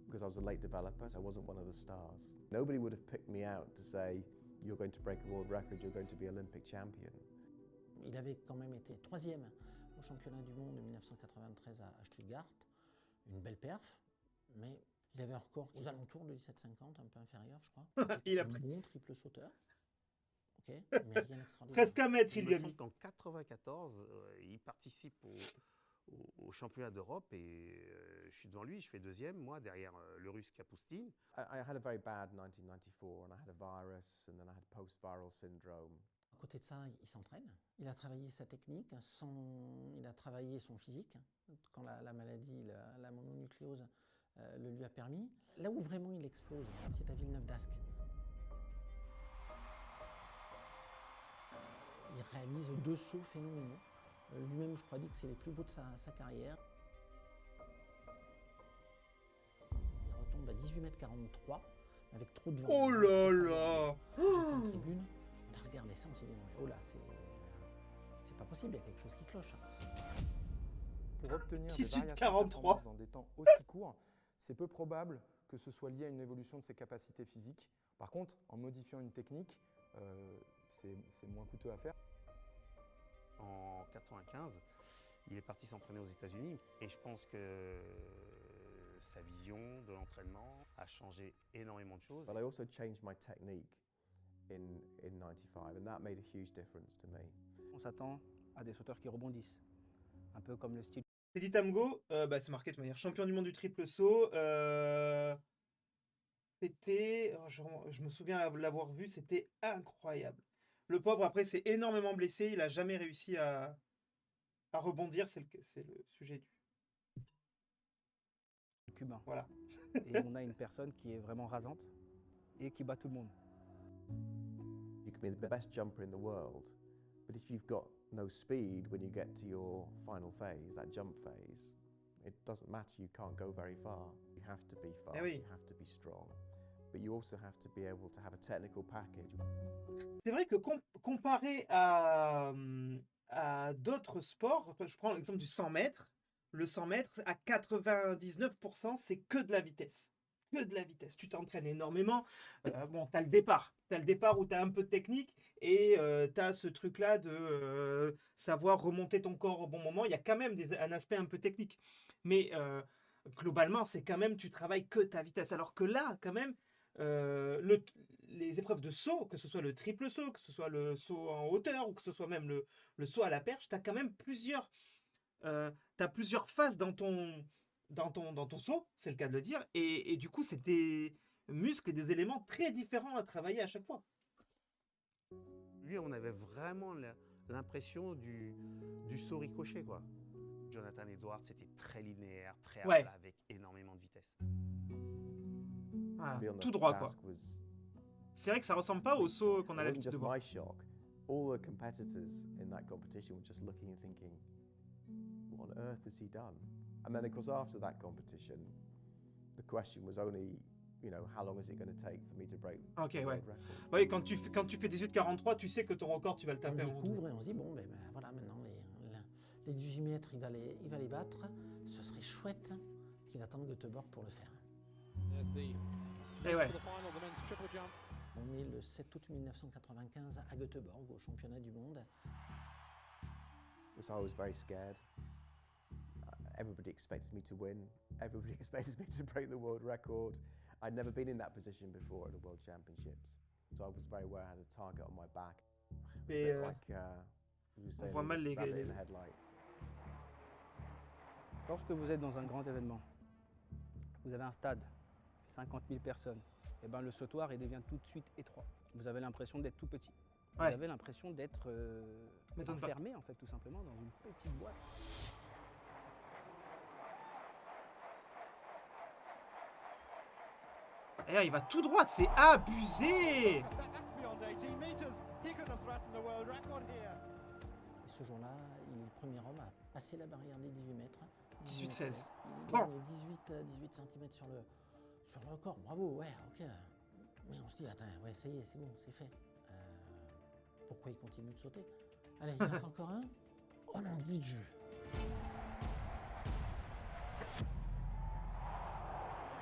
because I was a late developer, so I wasn't one of the stars. Nobody would have picked me out to say, you're going to break a world record, you're going to be Olympic champion. Il avait quand même été 3e au championnat du monde de 1993 à Stuttgart. Une belle perf, mais il avait un record aux alentours de 17,50, un peu inférieur, je crois. Il a un pris bon triple sauteur. Ok, mais rien d'extraordinaire. presque un mètre, Il il me lui a semble mis. qu'en 94, il participe au championnat d'Europe et je suis devant lui, je fais deuxième, moi, derrière le russe Kapustin. I had a very bad 1994 and I had a virus and then I had post-viral syndrome. À côté de ça, il s'entraîne. Il a travaillé sa technique, il a travaillé son physique, quand la maladie, la mononucléose le lui a permis. Là où vraiment il explose, c'est à Villeneuve d'Ascq. Il réalise 2 sauts phénoménaux. Lui-même, je crois, dit que c'est les plus beaux de sa carrière. Il retombe à 18,43 m avec trop de vent. Oh là là! J'étais en tribune, on a regardé ça, on s'est dit, oh là, c'est pas possible, il y a quelque chose qui cloche. Pour obtenir des 18,43. variations de performance dans des temps aussi courts, c'est peu probable que ce soit lié à une évolution de ses capacités physiques. Par contre, en modifiant une technique, c'est moins coûteux à faire. En 95, il est parti s'entraîner aux États-Unis et je pense que sa vision de l'entraînement a changé énormément de choses. But I also changed my technique in 95 and that made a huge difference to me. On s'attend à des sauteurs qui rebondissent, un peu comme le style. Teddy Tamgo, c'est marqué de manière champion du monde du triple saut. C'était, je me souviens l'avoir vu, c'était incroyable. Le pauvre, après, s'est énormément blessé. Il n'a jamais réussi à rebondir. C'est le sujet du Cubain. Voilà. Et on a une personne qui est vraiment rasante et qui bat tout le monde. You can be the best jumper in the world, but if you've got no speed when you get to your final phase, that jump phase, it doesn't matter, you can't go very far. You have to be fast, oui. you have to be strong, but you also have to be able to have a technical package. C'est vrai que comparé à d'autres sports, je prends l'exemple du 100 mètres, le 100 mètres, à 99%, c'est que de la vitesse. Que de la vitesse. Tu t'entraînes énormément. Bon, tu as le départ. Tu as le départ où tu as un peu de technique et tu as ce truc-là de savoir remonter ton corps au bon moment. Il y a quand même un aspect un peu technique. Mais globalement, c'est quand même, tu travailles que ta vitesse. Alors que là, quand même, les épreuves de saut, que ce soit le triple saut, que ce soit le saut en hauteur ou que ce soit même le saut à la perche, tu as quand même plusieurs phases dans ton saut, c'est le cas de le dire, et du coup, c'est des muscles et des éléments très différents à travailler à chaque fois. Lui, on avait vraiment l'impression du saut ricochet, quoi. Jonathan Edwards, c'était très linéaire, très à plat, avec énormément de vitesse. Voilà, tout droit, quoi. C'est vrai que ça ressemble pas au saut qu'on a l'habitude de voir. All the competitors in that competition were just looking and thinking, what on earth has he done? And then, of course, after that competition, the question was only, how long is it going to take for me to break the world record? Oui, quand tu fais 18,43, tu sais que ton record, tu vas le taper. On découvre et on se dit, bon, voilà, maintenant, les 18 mètres, il va les battre. Ce serait chouette qu'il attende Göteborg pour le faire. Et ouais. On est le 7 août 1995 à Göteborg, au championnat du monde. So I was very scared. Everybody expected me to win. Everybody expected me to break the world record. I'd never been in that position before at the World Championships. So I was very aware I had a target on my back. Et on voit mal les headlight. Lorsque vous êtes dans un grand événement, vous avez un stade, 50 000 personnes, et ben le sautoir il devient tout de suite étroit. Vous avez l'impression d'être tout petit. Vous avez l'impression d'être enfermé, en fait, tout simplement, dans une petite boîte. Et là, il va tout droit, c'est abusé! Et ce jour-là, il est le premier homme à passer la barrière des 18 mètres. 18-16. Il gagne 18 cm sur le record. Bravo, ouais, ok. Mais on se dit, attends, ouais, ça y est, c'est bon, c'est fait. Pourquoi il continue de sauter? Allez, il en fait encore un. Oh non, dit de jeu.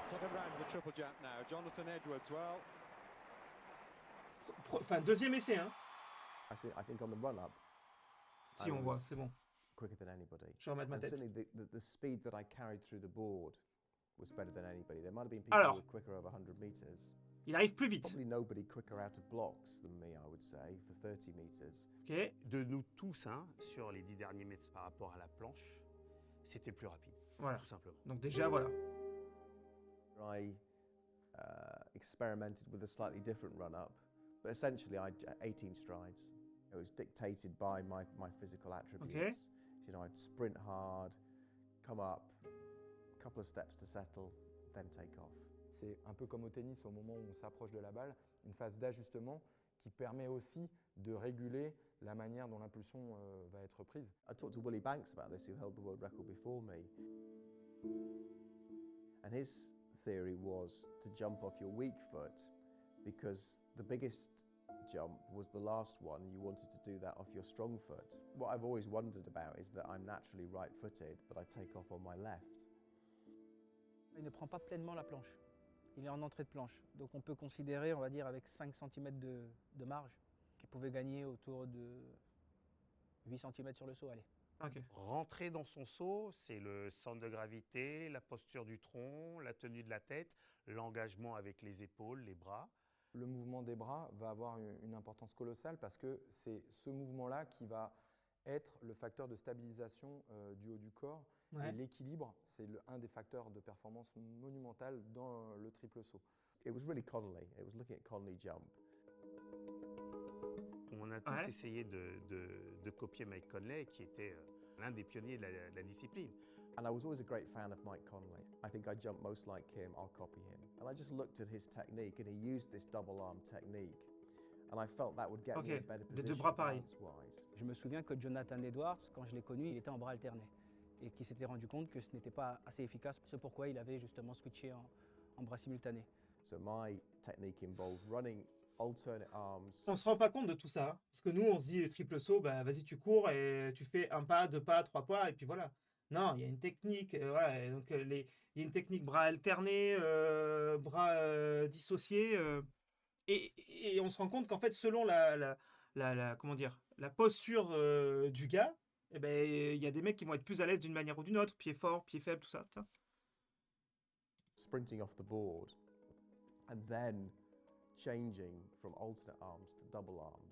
Second round of the triple jump now. Jonathan Edwards, well. Enfin, deuxième essai, hein. I think on the run-up, Si, on voit, c'est bon. quicker than anybody. Je vais remettre ma And tête. certainly the speed that I carried through the board was better than anybody. There might have been people Alors. who were quicker over 100 meters. Il arrive plus vite. Probably nobody quicker out of blocks than me, I would say, for 30 meters. Ok. De nous tous, hein, sur les 10 derniers mètres par rapport à la planche, c'était le plus rapide, Voilà. tout simplement. Donc déjà, voilà. I experimented with a slightly different run-up, but essentially 18 strides. It was dictated by my physical attributes. You know, I'd sprint hard, come up, a couple of steps to settle, then take off. C'est un peu comme au tennis, au moment où on s'approche de la balle, une phase d'ajustement qui permet aussi de réguler la manière dont l'impulsion va être prise. I talked to Willie Banks about this, who held the world record before me. And his theory was to jump off your weak foot because the biggest jump was the last one. You wanted to do that off your strong foot. What I've always wondered about is that I'm naturally right-footed, but I take off on my left. Il ne prend pas pleinement la planche. Il est en entrée de planche. Donc on peut considérer, on va dire, avec 5 cm de marge, qu'il pouvait gagner autour de 8 cm sur le saut. Allez. Ok. Rentrer dans son saut, c'est le centre de gravité, la posture du tronc, la tenue de la tête, l'engagement avec les épaules, les bras. Le mouvement des bras va avoir une importance colossale parce que c'est ce mouvement-là qui va être le facteur de stabilisation du haut du corps. Ouais. Et l'équilibre, c'est un des facteurs de performance monumental dans le triple saut. It was really Connolly. It was looking at Connolly jump. On a tous Ouais. essayé de copier Mike Conley, qui était l'un des pionniers de la discipline. And I was always a great fan of Mike Connolly. I think I jump most like him, I'll copy him. And I just looked at his technique and he used this double arm technique. And I felt that would get me in a Ok. better Les deux position bras pareils. balance-wise. Je me souviens que Jonathan Edwards, quand je l'ai connu, il était en bras alternés et qu'il s'était rendu compte que ce n'était pas assez efficace. C'est pourquoi il avait justement switché en bras simultanés. So my technique involved running alternate arms. On se rend pas compte de tout ça, hein. Parce que nous, on se dit triple saut, bah vas-y, tu cours et tu fais un pas, deux pas, trois pas, et puis voilà. Non, il y a une technique, voilà, et donc il y a une technique bras alternés, bras dissociés, et on se rend compte qu'en fait, selon comment dire, la posture du gars, eh ben, il y a des mecs qui vont être plus à l'aise d'une manière ou d'une autre, pied fort, pied faible, tout ça. Putain. Sprinting off the board and then changing from alternate arms to double arms.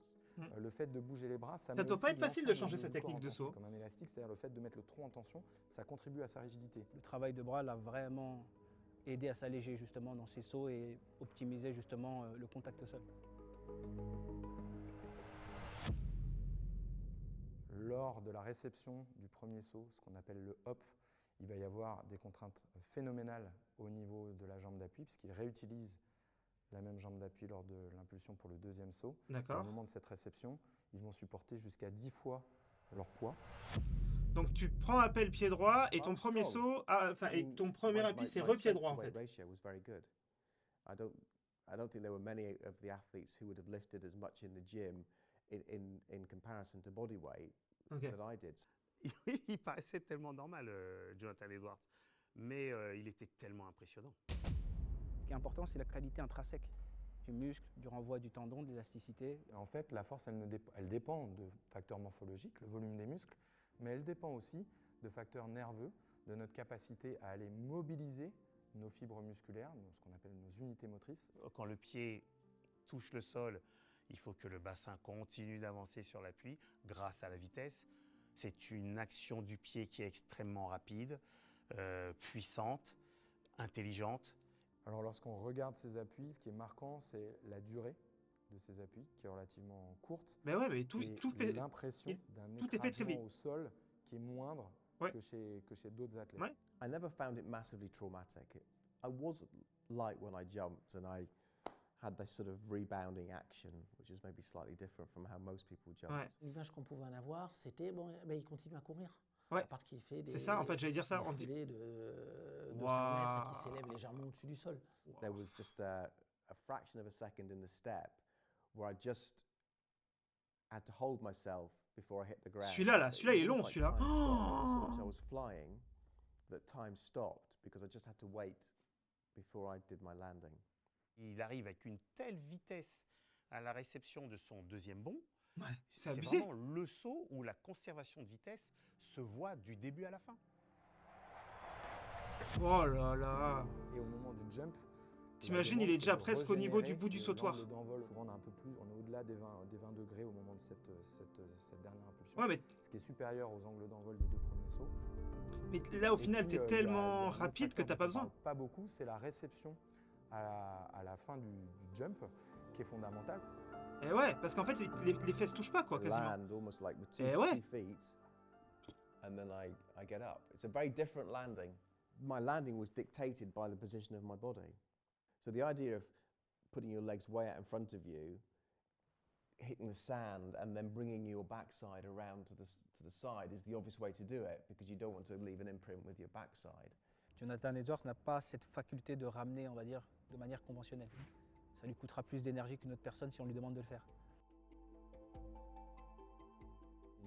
Le fait de bouger les bras, ça doit met pas aussi être facile de l'ensemble changer du sa corps technique en de tension, saut. comme un élastique, c'est-à-dire le fait de mettre le tronc en tension, ça contribue à sa rigidité. Le travail de bras l'a vraiment aidé à s'alléger justement dans ses sauts et optimiser justement le contact au sol. Lors de la réception du premier saut, ce qu'on appelle le hop, il va y avoir des contraintes phénoménales au niveau de la jambe d'appui, puisqu'il réutilise la même jambe d'appui lors de l'impulsion pour le deuxième saut. D'accord. Au moment de cette réception, ils vont supporter jusqu'à 10 fois leur poids. Donc tu prends appel pied droit et ton Oh, premier strong. saut, et ton premier appui, c'est repied droit en fait. My ratio was very good. I don't think there were many of the athletes who would have lifted as much in the gym in comparison to body weight Ok. that I did. Il paraissait tellement normal, Jonathan Edwards, mais il était tellement impressionnant. Ce qui est important, c'est la qualité intrinsèque du muscle, du renvoi du tendon, de l'élasticité. En fait, la force, elle dépend de facteurs morphologiques, le volume des muscles, mais elle dépend aussi de facteurs nerveux, de notre capacité à aller mobiliser nos fibres musculaires, ce qu'on appelle nos unités motrices. Quand le pied touche le sol, il faut que le bassin continue d'avancer sur l'appui grâce à la vitesse. C'est une action du pied qui est extrêmement rapide, puissante, intelligente. Alors lorsqu'on regarde ces appuis, ce qui est marquant, c'est la durée de ces appuis, qui est relativement courte. Mais ouais, mais tout fait. L'impression d'un tout est fait très écrasement vite. au sol qui est moindre Ouais. que chez d'autres athlètes. Ouais. I never found it massively traumatic. I was light when I jumped, and I had this sort of rebounding action, which is maybe slightly different from how most people jump. Ouais. L'image qu'on pouvait en avoir, c'était, bon, ben, il continue à courir. Ouais. À part qu'il fait des, C'est ça, en fait, j'allais dire ça. des foulées de 200 Waouh. mètres et qui s'élève légèrement au-dessus du sol. There was just a fraction of a second in the step where I just I had to hold myself before I hit the ground. Celui-là, il est long, celui-là. So much I was flying that time stopped because I just had to wait before I did my landing. Il arrive avec une telle vitesse à la réception de son deuxième bond. Ouais, c'est C'est abusé. vraiment le saut où la conservation de vitesse se voit du début à la fin. Oh là là. Et au moment du jump, T'imagines, la il est demande, déjà c'est de presque au niveau du régénérer bout du le sautoir. l'angle d'envol. Souvent, on est au-delà des 20 degrés au moment de cette dernière impulsion. Ouais, mais, Ce qui est supérieur aux angles d'envol des deux premiers sauts. mais là, au Et final, puis, t'es il y a tellement un autre rapide que facteur t'as dont pas on besoin. parle pas beaucoup, c'est la réception à la fin du jump qui est fondamentale. Et ouais, parce qu'en fait, les fesses touchent pas, quoi, quasiment. Land almost like with Eh ouais. 2 feet, and then I get up. It's a very different landing. My landing was dictated by the position of my body. So the idea of putting your legs way out in front of you, hitting the sand, and then bringing your backside around to the side is the obvious way to do it because you don't want to leave an imprint with your backside. Jonathan Edwards n'a pas cette faculté de ramener, on va dire, de manière conventionnelle. Ça lui coûtera plus d'énergie qu'une autre personne si on lui demande de le faire.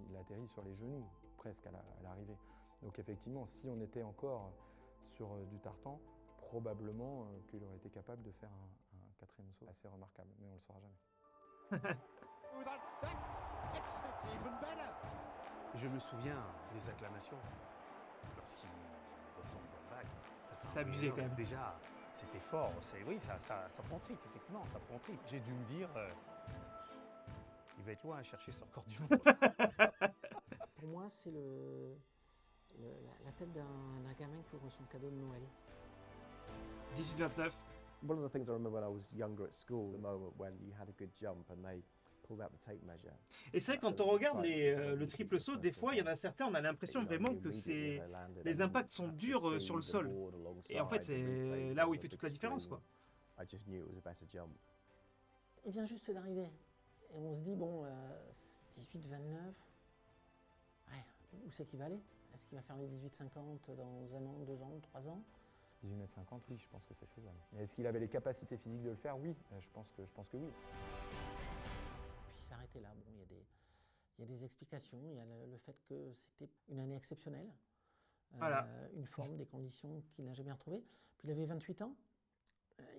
Il atterrit sur les genoux, presque à l'arrivée. Donc effectivement, si on était encore sur du tartan, probablement qu'il aurait été capable de faire un quatrième saut assez remarquable, mais on ne le saura jamais. Je me souviens des acclamations lorsqu'il retombe dans le bac. Ça fait un C'est abusé, énorme. quand même. Déjà, c'était fort. Oui, ça prend trip, effectivement, ça prend trip. J'ai dû me dire, il va être loin à chercher ce record du monde. Pour moi, c'est la tête d'un gamin qui ouvre son cadeau de Noël. 18-29. One of the things I remember when I was younger at school, the moment when you had a good jump and they pulled out the tape measure. Et c'est vrai, quand on regarde le triple saut, des fois, il y en a certains, on a l'impression vraiment que les impacts sont durs sur le sol. Et en fait, c'est là où il fait toute la différence, quoi. I just knew it was a better jump. Il vient juste d'arriver. Et on se dit, bon, 18-29, ouais, où c'est qu'il va aller? Est-ce qu'il va faire les 18-50 dans 1 an, 2 ans, 3 ans? 18,50 m, oui, je pense que c'est faisable. Mais est-ce qu'il avait les capacités physiques de le faire? Oui, je pense que oui. Puis s'arrêter là, bon, il y a des explications. Il y a le fait que c'était une année exceptionnelle. Voilà. Une forme, des conditions qu'il n'a jamais retrouvées. Puis il avait 28 ans.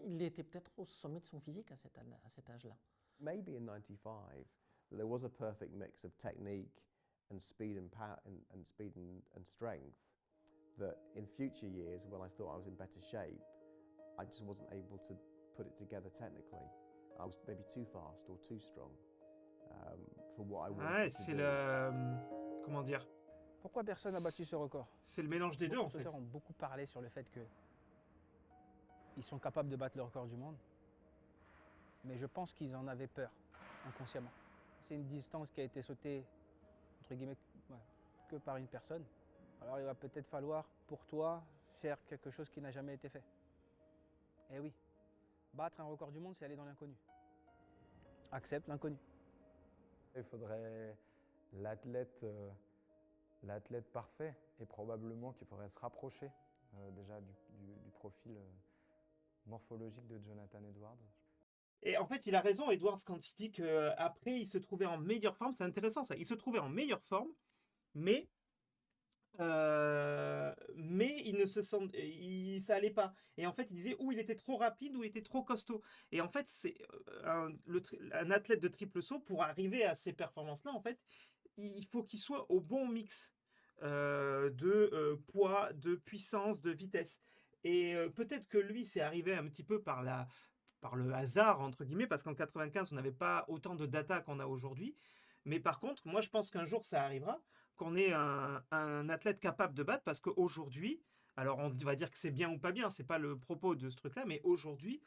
Il était peut-être au sommet de son physique à cet âge-là. Maybe in 95, there was a perfect mix of technique and speed and power and speed and strength. That in future years, when I thought I was in better shape, I just wasn't able to put it together technically. I was maybe too fast or too strong for what I wanted Ouais, to c'est do. le... Comment dire? Pourquoi personne n'a battu ce record? C'est le mélange des deux, en Les fait. sauteurs ont beaucoup parlé sur le fait qu'ils sont capables de battre le record du monde. Mais je pense qu'ils en avaient peur, inconsciemment. C'est une distance qui a été sautée, entre guillemets, que par une personne. Alors il va peut-être falloir, pour toi, faire quelque chose qui n'a jamais été fait. Eh oui, battre un record du monde, c'est aller dans l'inconnu. Accepte l'inconnu. Il faudrait l'athlète parfait et probablement qu'il faudrait se rapprocher déjà du profil morphologique de Jonathan Edwards. Et en fait, il a raison, Edwards, quand il dit qu'après, il se trouvait en meilleure forme. C'est intéressant, ça. Il se trouvait en meilleure forme, mais il ne se sent, ça allait pas. Et en fait, il disait où il était trop rapide, où il était trop costaud. Et en fait, c'est un athlète de triple saut, pour arriver à ces performances-là, en fait, il faut qu'il soit au bon mix de poids, de puissance, de vitesse. Et peut-être que lui, c'est arrivé un petit peu par le hasard, entre guillemets, parce qu'en 95, on n'avait pas autant de data qu'on a aujourd'hui. Mais par contre, moi, je pense qu'un jour, ça arrivera, qu'on ait un athlète capable de battre, parce qu'aujourd'hui, alors on va dire que c'est bien ou pas bien, c'est pas le propos de ce truc-là, mais aujourd'hui,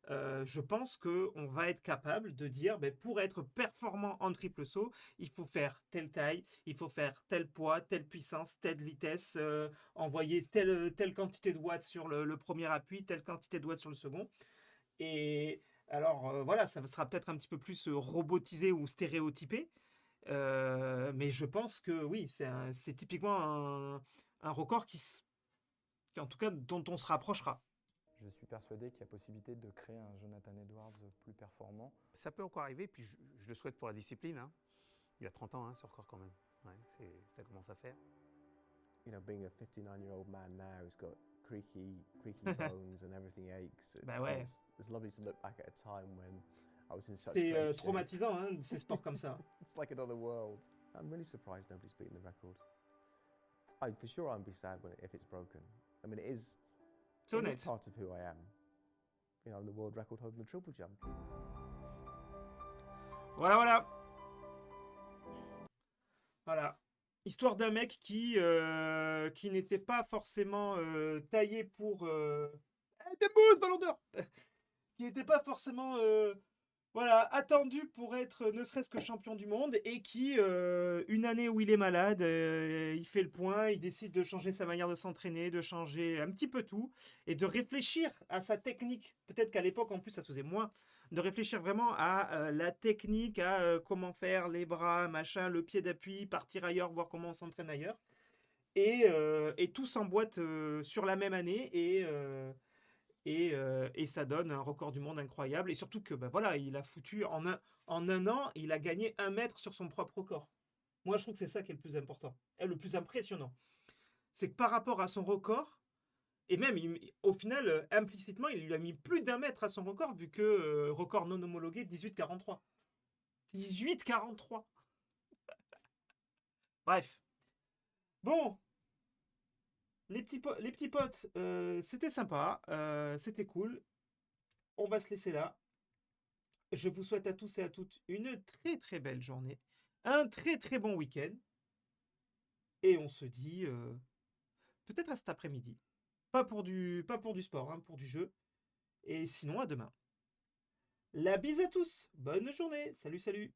je pense qu'on va être capable de dire, pour être performant en triple saut, il faut faire telle taille, il faut faire tel poids, telle puissance, telle vitesse, envoyer telle quantité de watts sur le premier appui, telle quantité de watts sur le second. Et alors, voilà, ça sera peut-être un petit peu plus robotisé ou stéréotypé, mais je pense que oui, c'est typiquement un record qui, en tout cas, dont on se rapprochera. Je suis persuadé qu'il y a possibilité de créer un Jonathan Edwards plus performant. Ça peut encore arriver, puis je le souhaite pour la discipline, hein. Il a 30 ans, hein, ce record quand même. Ouais, ça commence à faire. You know, being a 59-year-old man now who's got creaky bones and everything aches. Bah ouais. It's lovely to look back at a time when I was in such C'est great shape. traumatisant, hein, ces sports comme ça. It's like another world. I'm really surprised nobody's beaten the record. For sure I'd be sad if it's broken. I mean, it is part of who I am. You know, I'm the world record holder in the triple jump. Voilà. Voilà. Histoire d'un mec qui n'était pas forcément taillé pour... Dembous, Ballon d'Or qui n'était pas forcément attendu pour être ne serait-ce que champion du monde et qui, une année où il est malade, il fait le point, il décide de changer sa manière de s'entraîner, de changer un petit peu tout et de réfléchir à sa technique. Peut-être qu'à l'époque, en plus, ça se faisait moins. De réfléchir vraiment à la technique, à comment faire les bras, machin, le pied d'appui, partir ailleurs, voir comment on s'entraîne ailleurs. Et tout s'emboîte sur la même année et ça donne un record du monde incroyable. Et surtout que il a foutu en un an, il a gagné 1 mètre sur son propre record. Moi, je trouve que c'est ça qui est le plus important, et le plus impressionnant. C'est que par rapport à son record, et même, au final, implicitement, il lui a mis plus d'1 mètre à son record, vu que record non homologué, 18,43. 18,43. Bref. Bon. Les petits potes, c'était sympa. C'était cool. On va se laisser là. Je vous souhaite à tous et à toutes une très très belle journée. Un très très bon week-end. Et on se dit peut-être à cet après-midi. Pas pour du sport, hein, pour du jeu. Et sinon, à demain. La bise à tous. Bonne journée. Salut, salut.